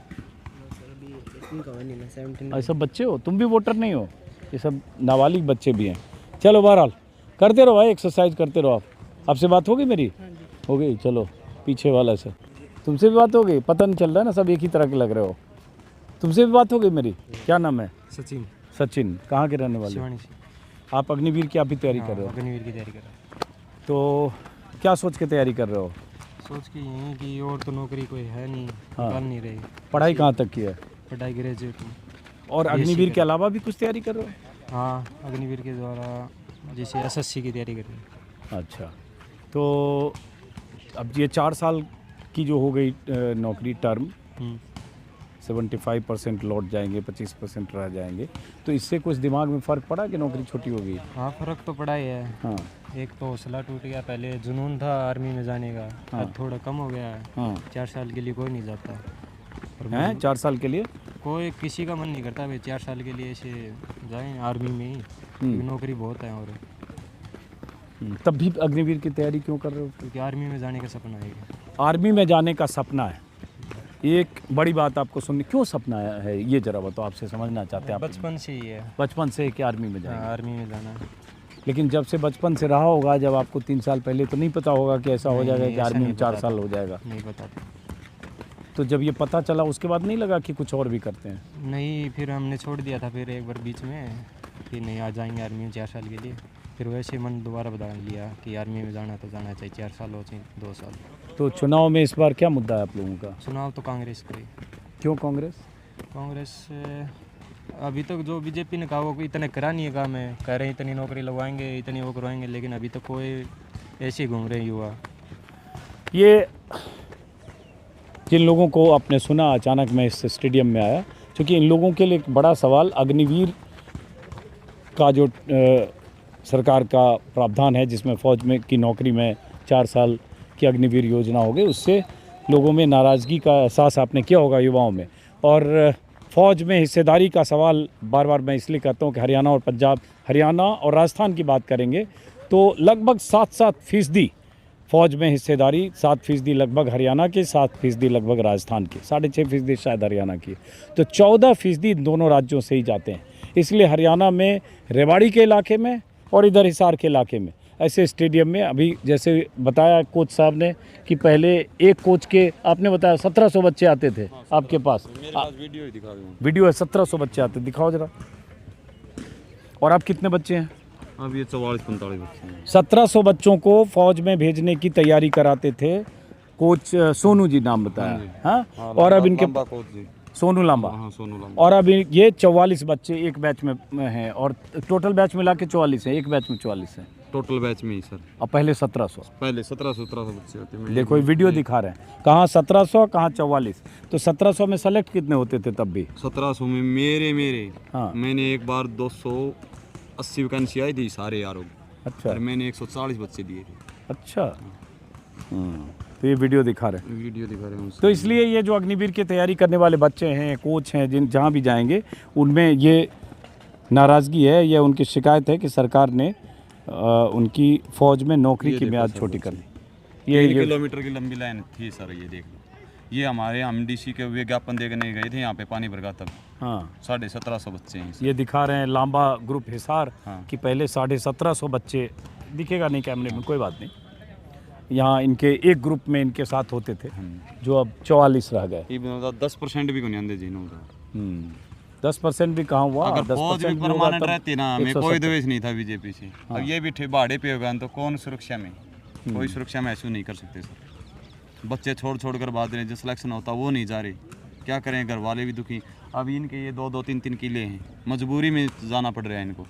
ऐसा बच्चे हो, तुम भी वोटर नहीं हो? ये सब नाबालिग बच्चे भी हैं। चलो, बहरहाल करते रहो भाई, एक्सरसाइज करते रहो। आपसे बात हो गई मेरी? हो गई। चलो, पीछे वाला से तुमसे भी बात हो गई? पता नहीं चल रहा है ना, सब एक ही तरह के लग रहे हो। तुमसे भी बात हो गई मेरी? क्या नाम है? सचिन। सचिन, कहाँ के रहने वाले? शिवानी से। आप अग्निवीर की आप भी तैयारी कर रहे हो? अग्निवीर की तैयारी कर रहे हो। तो क्या सोच के तैयारी कर रहे हो? सोच के यही कि और तो नौकरी कोई है नहीं, हाँ। निकाल नहीं रही। पढ़ाई कहाँ तक की है? पढ़ाई ग्रेजुएट में। और अग्निवीर के अलावा भी कुछ तैयारी कर रहे हो? हाँ, अग्निवीर के द्वारा जैसे SSC की तैयारी कर रही है। अच्छा, तो अब ये 4 साल की जो हो गई नौकरी टर्म, 75% लौट जाएंगे, 25% रह जाएंगे, तो इससे कुछ दिमाग में फ़र्क पड़ा कि नौकरी छोटी हो गई? हाँ, फ़र्क तो पड़ा ही है। हाँ, एक तो हौसला टूट गया, पहले जुनून था आर्मी में जाने का। हाँ। अब थोड़ा कम हो गया है। हाँ। 4 साल के लिए कोई नहीं जाता। हैं 4 साल के लिए? कोई किसी का मन नहीं करता भाई 4 साल के लिए ऐसे जाएं आर्मी में ही, क्योंकि नौकरी बहुत है। और तब भी अग्निवीर की तैयारी क्यों कर रहे हो? क्योंकि आर्मी में जाने का सपना है। आर्मी में जाने का सपना है, एक बड़ी बात आपको सुननी। क्यों सपना है ये जरा बताओ, आपसे समझना चाहते हैं। आप बचपन से ही है। बचपन से कि आर्मी में जाएंगे? आर्मी में जाना है। लेकिन जब से बचपन से रहा होगा, जब आपको 3 साल पहले तो नहीं पता होगा कि ऐसा हो जाएगा कि आर्मी में 4 साल हो जाएगा? नहीं पता। तो जब ये पता चला उसके बाद नहीं लगा कि कुछ और भी करते हैं? नहीं, फिर हमने छोड़ दिया था फिर एक बार बीच में कि नहीं आ जाएंगे आर्मी में 4 साल के लिए। फिर वैसे मन दोबारा बदल लिया कि आर्मी में जाना तो जाना चाहिए, 4 साल हो चाहिए 2 साल। तो चुनाव में इस बार क्या मुद्दा है आप लोगों का? चुनाव तो कांग्रेस का ही। क्यों कांग्रेस? कांग्रेस अभी तक जो बीजेपी ने कहा वो इतने करा नहीं है काम है। कह रहे हैं इतनी नौकरी लगवाएंगे, इतनी वो करवाएंगे, लेकिन अभी तक कोई ऐसे ही घूम रहे युवा। ये जिन लोगों को आपने सुना, अचानक मैं इस स्टेडियम में आया, क्योंकि इन लोगों के लिए एक बड़ा सवाल अग्निवीर का जो सरकार का प्रावधान है, जिसमें फ़ौज में की नौकरी में 4 साल की अग्निवीर योजना हो गई, उससे लोगों में नाराज़गी का एहसास आपने किया होगा, युवाओं में। और फ़ौज में हिस्सेदारी का सवाल बार बार मैं इसलिए करता हूँ कि हरियाणा और पंजाब, हरियाणा और राजस्थान की बात करेंगे तो लगभग 7% फ़ौज में हिस्सेदारी, 7% लगभग हरियाणा के, 7% लगभग राजस्थान के, 6.5% शायद हरियाणा की, तो 14% इन दोनों राज्यों से ही जाते हैं। इसलिए हरियाणा में रेवाड़ी के इलाके में और इधर हिसार के इलाके में ऐसे स्टेडियम में अभी जैसे बताया कोच साहब ने कि पहले एक कोच के आपने बताया 1700 बच्चे आते थे आपके पास। मेरे पास वीडियो ही दिखा दूँ। वीडियो है, 1700 बच्चे आते, दिखाओ जरा। और अब कितने बच्चे हैं? अब ये 44-45 बच्चे हैं। 1700 बच्चों को फौज में भेजने की तैयारी कराते थे कोच सोनू जी, नाम बताया। हाँ, और अब इनके सोनू लांबा, हाँ, सोनू लांबा। और अब ये 44 बच्चे एक बैच में हैं और टोटल बैच मिला के 44 है, एक बैच में 44 है टोटल बैच में ही सर। और पहले 1700, पहले 1700 बच्चे होते हैं। देखो ये वीडियो दिखा रहे हैं, कहाँ 1700 कहाँ 44। तो 1700 में सेलेक्ट कितने होते थे तब भी? 1700 में मेरे हाँ, मैंने एक बार 280 वैकेंसी आई थी सारे यारों की। अच्छा, और मैंने 140 बच्चे दिए थे। अच्छा। तो ये वीडियो दिखा रहे हैं, वीडियो दिखा रहे हैं। तो इसलिए ये जो अग्निवीर की तैयारी करने वाले बच्चे हैं, कोच हैं, जिन जहाँ भी जाएंगे उनमें ये नाराज़गी है, यह उनकी शिकायत है कि सरकार ने उनकी फ़ौज में नौकरी की म्याद छोटी कर दी। ये 3 किलोमीटर की लंबी लाइन थी सर, ये देख लो। ये हमारे MDC के विज्ञापन देने गए थे यहाँ पे पानी भर का तब। हाँ, 1750 बच्चे हैं। ये दिखा रहे हैं लांबा ग्रुप हिसार हाँ। कि पहले 1750 बच्चे, दिखेगा नहीं कैमरे में, कोई बात नहीं। यहाँ इनके एक ग्रुप में इनके साथ होते थे जो अब 44 रह गए। 10% भी को नहीं आंदे जी। 10% भी कहाँ हुआ? अगर फौज भी परमानेंट रहती ना, हमें कोई 170। द्वेष नहीं था बीजेपी से। अब ये भी भाड़े पे होगा तो कौन सुरक्षा में, कोई सुरक्षा महसूस नहीं कर सकते सर। बच्चे छोड़ कर बात रहे, जो सिलेक्शन होता वो नहीं जा रहे, क्या करें, घर वाले भी दुखी। अब इनके ये 2-3 किले हैं, मजबूरी में जाना पड़ रहा है इनको।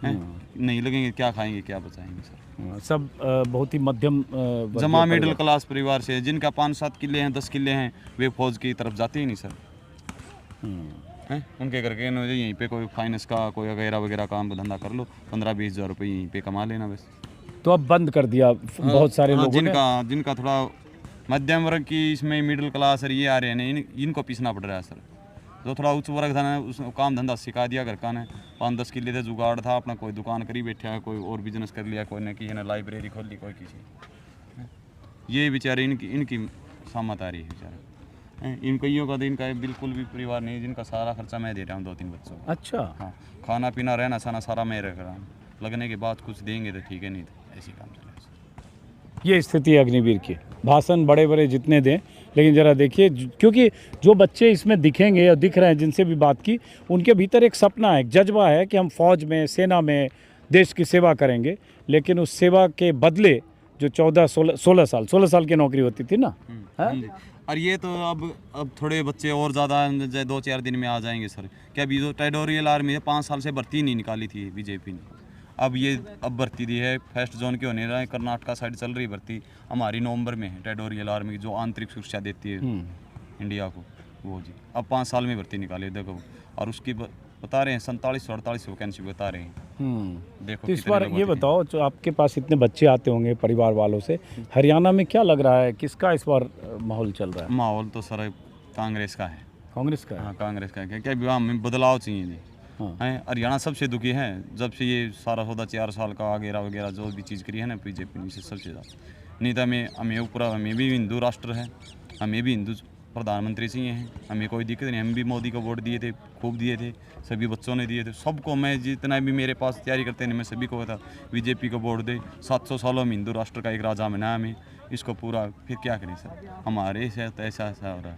नहीं लगेंगे क्या खाएंगे क्या बचाएंगे सर। सब बहुत ही मध्यम जमा मिडिल क्लास परिवार से, जिनका 5-7 किले हैं, 10 किले हैं, वे फौज की तरफ जाते ही नहीं सर। हैं उनके करके यहीं पे कोई फाइनेंस का कोई वगैरह काम धंधा कर लो, 15-20 हज़ार रुपये यहीं पे कमा लेना बस। तो अब बंद कर दिया बहुत सारे लोगों ने। जिनका थोड़ा मध्यम वर्ग की, इसमें मिडिल क्लास और ये आ रहे हैं, इनको पीसना पड़ रहा है सर। जो थोड़ा उच्च वर्ग था ना, उस काम धंधा सिखा दिया घर का ने, 5-10 किले थे, जुगाड़ था अपना, कोई दुकान करी बैठा है, कोई और बिजनेस कर लिया, कोई ने की है ना लाइब्रेरी खोल ली, कोई किसी। ये बेचारे इनकी सामत आ रही है बेचारे। इन कईयों का तो इनका बिल्कुल भी परिवार नहीं, जिनका सारा खर्चा मैं दे रहा हूँ 2-3 बच्चों को। अच्छा, हाँ, खाना पीना रहना सहना सारा मैं रख रहा हूँ। लगने के बाद कुछ देंगे तो ठीक है, नहीं तो ऐसी काम चलेगा। ये स्थिति है अग्निवीर की। भाषण बड़े बड़े जितने दें, लेकिन ज़रा देखिए, क्योंकि जो बच्चे इसमें दिखेंगे और दिख रहे हैं, जिनसे भी बात की, उनके भीतर एक सपना है, एक जज्बा है कि हम फौज में, सेना में देश की सेवा करेंगे। लेकिन उस सेवा के बदले जो 16 साल की नौकरी होती थी ना, और ये तो अब थोड़े बच्चे और ज़्यादा 2-4 दिन में आ जाएंगे सर। क्या अभी जो टेरिटोरियल आर्मी है 5 साल से भर्ती नहीं निकाली थी बीजेपी ने, अब भर्ती दी है। फर्स्ट जोन के होने रहा है, कर्नाटका साइड चल रही भर्ती, हमारी नवंबर में है टेरिटोरियल आर्मी जो आंतरिक सुरक्षा देती है इंडिया को, वो जी अब 5 साल में भर्ती निकाली देखो। और उसकी बता रहे हैं 47-48 वैकेंसी बता रहे हैं। देखो तो इस बार ये बताओ, जो आपके पास इतने बच्चे आते होंगे परिवार वालों से, हरियाणा में क्या लग रहा है, किसका इस बार माहौल चल रहा है? माहौल तो सर कांग्रेस का है। कांग्रेस का है? हाँ, कांग्रेस का है। क्या विवाह में बदलाव चाहिए जी। हैं हरियाणा सबसे दुखी है जब से ये सारा सौदा 4 साल का वगैरह जो भी चीज़ करी है ना बीजेपी ने, सबसे ज़्यादा। नहीं तो हमें ऊपर, हमें भी हिंदू राष्ट्र है, हमें भी हिंदू प्रधानमंत्री चाहिए हैं, हमें कोई दिक्कत नहीं। हम भी मोदी को वोट दिए थे, खूब दिए थे, सभी बच्चों ने दिए थे, सबको। मैं जितना भी मेरे पास तैयारी करते हैं मैं सभी को था बीजेपी को वोट दे। 700 सालों में हिंदू राष्ट्र का एक राजा बनाया हमें, इसको पूरा फिर क्या करें सर। हमारे साथ ऐसा हो रहा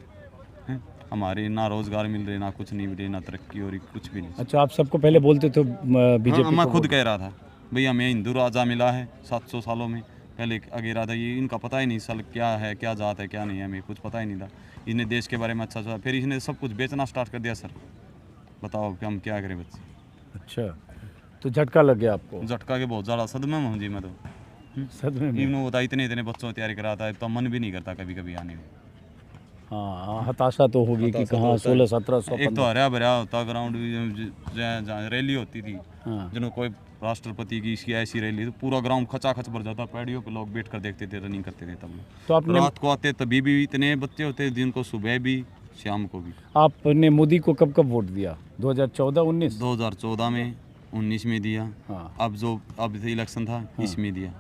है, हमारे ना रोजगार मिल रहे, ना कुछ नहीं मिल रहे, ना तरक्की हो रही, कुछ भी नहीं। अच्छा, आप सबको पहले बोलते थे बीजेपी? मैं खुद कह रहा था भाई हमें हिंदू राजा मिला है 700 सालों में, पहले अगेरा था ये, इनका पता ही नहीं साल क्या है, क्या जात है, क्या नहीं है, हमें कुछ पता ही नहीं था। इन्हें देश के बारे में अच्छा, फिर इसने सब कुछ बेचना स्टार्ट कर दिया सर। बताओ कि हम क्या करें बच्चे। अच्छा, तो झटका लग गया आपको? झटका के बहुत ज़्यादा सदमे में हूँ जी मैं तो। सदमे में? इन्होंने होता इतने बच्चों को तैयारी कराता है तो मन भी नहीं करता कभी कभी आने में। हाँ, हताशा तो होगी कि कहाँ 16-17 एक तो हरा भरा होता ग्राउंड, रैली होती थी जिन्होंने कोई राष्ट्रपति की इसकी ऐसी रैली तो पूरा ग्राउंड खचाखच भर जाता, पैडियों पे लोग बैठ कर देखते थे, रनिंग करते थे। तब लोग तो आपने रात को आते तभी भी इतने बच्चे होते जिनको सुबह भी शाम को भी। आपने मोदी को कब कब वोट दिया? 2014-19? 2014 में, 19 में दिया। हाँ। अब इलेक्शन था इसमें दिया।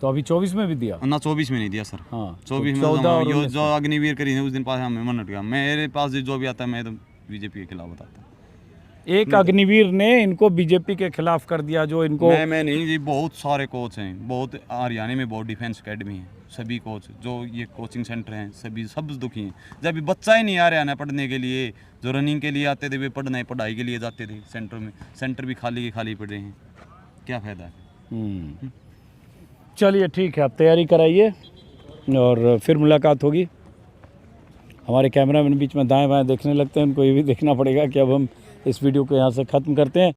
तो अभी 24 में भी दिया? ना 24 में नहीं दिया सर। हाँ, 24 तो 14 और में 19 जो अग्निवीर करी है उस दिन पास हमें मन हट गया। मेरे पास जो भी आता है मैं तो बीजेपी के खिलाफ बताता हूँ। एक अग्निवीर ने इनको बीजेपी के खिलाफ कर दिया, जो इनको मैं नहीं जी, बहुत सारे कोच हैं, बहुत हरियाणा में बहुत डिफेंस एकेडमी है, सभी कोच जो ये कोचिंग सेंटर हैं सभी सब दुखी हैं। जब भी बच्चा ही नहीं आ रहा ना पढ़ने के लिए, जो रनिंग के लिए आते थे वे पढ़ाई के लिए जाते थे सेंटर में, सेंटर भी खाली के खाली पड़े हैं, क्या फ़ायदा है। चलिए ठीक है, आप तैयारी कराइए और फिर मुलाकात होगी। हमारे कैमरामैन बीच में दाएं बाएं देखने लगते हैं, उनको ये भी देखना पड़ेगा कि अब हम इस वीडियो को यहाँ से ख़त्म करते हैं।